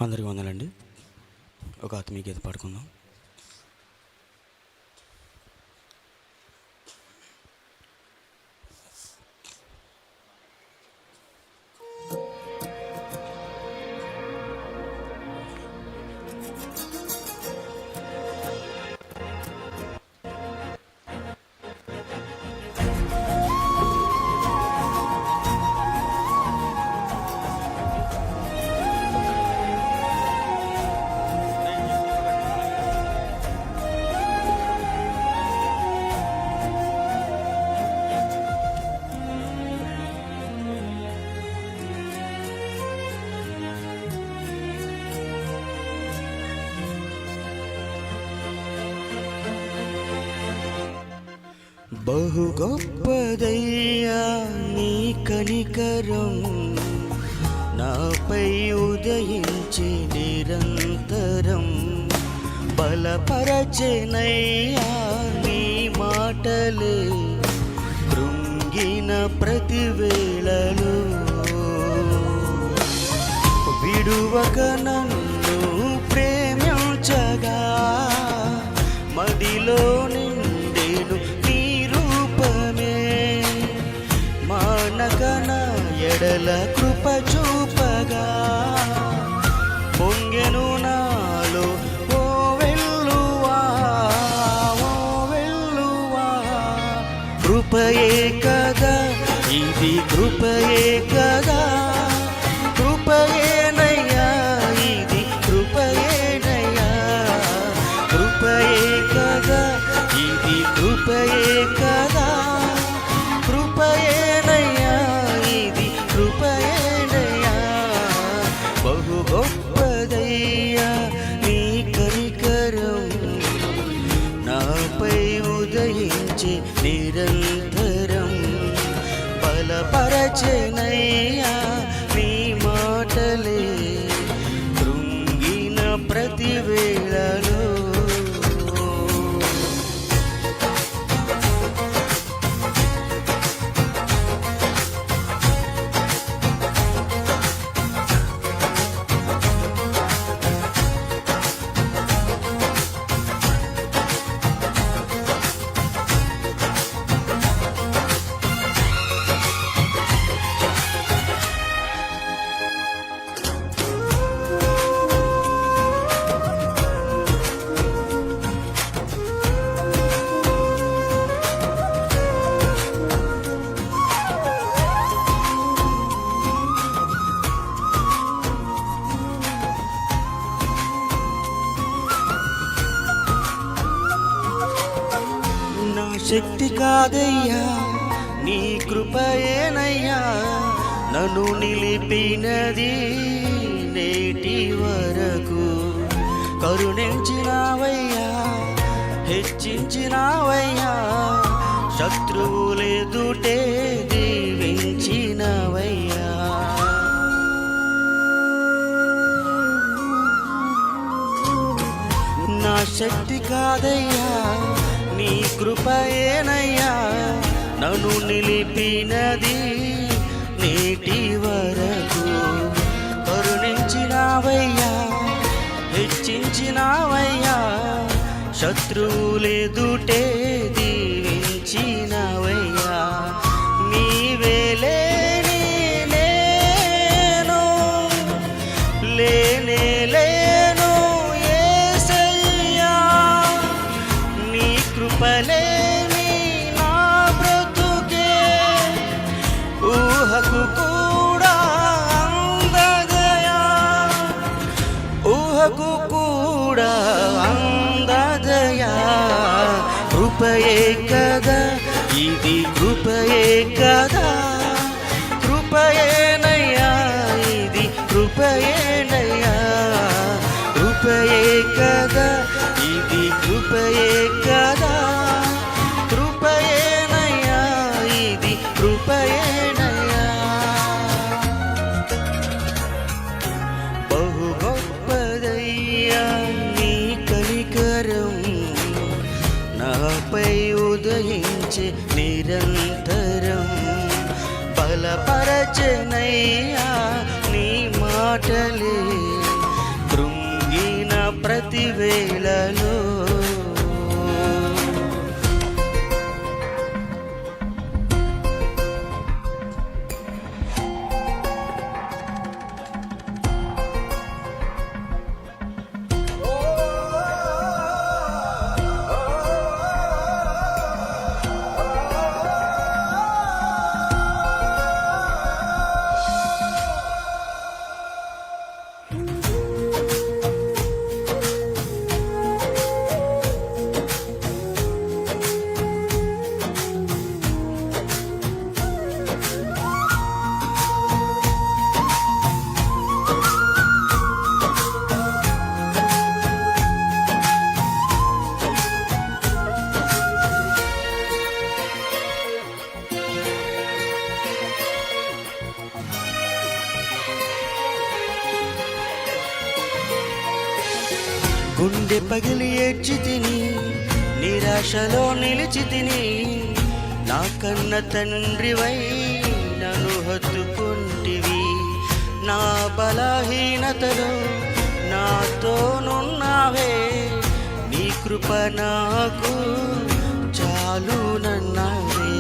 అందరికీ వందలండి. ఒక ఆత్మీయ గీత పాడుకుందాం. బహు గొప్పదయ్యా నీ కనికరం, నాపై ఉదయించి నిరంతరం బలపరచెనయ్యా నీ మాటలే కృంగిన ప్రతి వేళలో. విడువక నన్ను ప్రేమించగా మదిలో నిండెను నీ రూపమే. మానక నా ఎడల కృప చూపగా పొంగెను నాలో ఓ వెల్లువా, ఓ వెల్లువా. కృపయే కదా ఇది, కృపయే కదా, కృపయేనయ్యా ఇది, కృపయేనయ్యా. కృపయే కదా ఇది, కృపయే కదా, కృపయేనయ్యా ఇది, కృపయేనయ్యా. బహు గొప్పదయ్యా నీ కనికరం, నాపై ఉదయించి నిరంతరం బలపరచెనయ్యా నీ మాటలే కృంగిన ప్రతి వేళలో. శక్తి కాదయ్యా నీ కృపయేనయ్యా, నన్ను నిలిపినది నేటి వరకు. కరుణించినావయ్యా, హెచ్చించినావయ్యా, శత్రువులెదుటే దీవించినవయ్యా. నా శక్తి కాదయ్యా, నీ కృపయేనయ్యా, నన్ను నిలిపినది నేటి వరకు. కరుణించినావయ్యా, హెచ్చించినావయ్యా, శత్రువులెదుటే దీవించినవయ్యా. నీవే లేని నేను లేనే లేను యేసయ్యా. నీ కృపలేని నా బ్రతుకే ఊహకు కూడా అందదయా, ఊహకు కూడా అందదయా. కృపయే కదా ఇది, కృపయే కదా, కృపయేనయ్యా ఇది, కృపయేనయ్యా. కృపయే కదా ఇది, కృపయే కదా, కృపయేనయ్యా ఇది, కృపయేనయ్యా. బహు గొప్పదయ్యా నీ కనికరం, నాపై ఉదయించే నిరంతరం. బలపరచనయ్యా నీ మాటలే కృంగిన ప్రతి వేళలో. గుండె పగిలి ఏడ్చి తిని, నిరాశలో నిలిచి తిని, నా కన్న తండ్రివై నన్ను హత్తుకుంటివి. నా బలహీనతలో నాతోనున్నావే, నీ కృప నాకు చాలునన్నావే.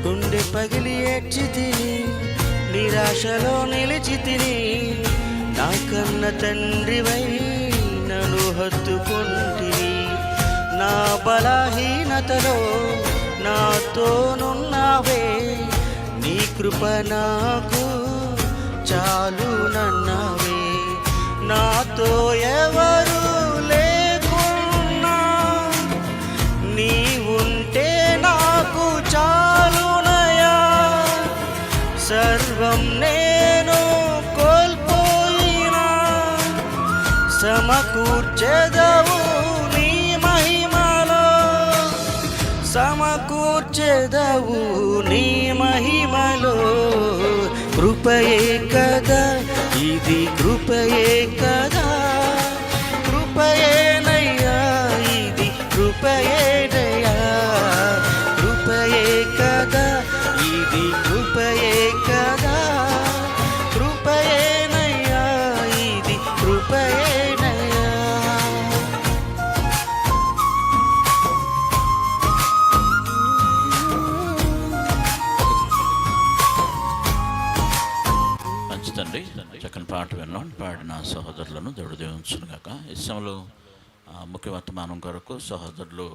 గుండె పగిలి ఏడ్చి తిని, నిరాశలో నిలిచి తిని, నా కన్న తండ్రివై నన్ను హత్తుకుంటివి. నా బలహీనతలో నాతోనున్నావే, నీ కృప నాకు చాలునన్నావే. నాతో ఎవరు లేకున్నా నీ ఉంటే నాకు చాలునయా. సర్వం నేను కోల్పోయినా సమకూర్చెదవు నీ మహిమలో, సమకూర్చెదవు నీ మహిమలో. కృపయే కదా ఇది, కృపయే కదా, కృపయేనయ్యా ఇది, కృపయేనయ్యా. కృపయే కదా ఇది, కృపయే కదా, కృపయేనయ్యా ఇది, కృపయేనయ్యా. మంచిదండి, చక్కని పాట విన్నాం. పాడిన సహోదరులను దేవుడు దీవించును గాక. ఈ సమయంలో ముఖ్య వర్తమానం కొరకు సహోదరులు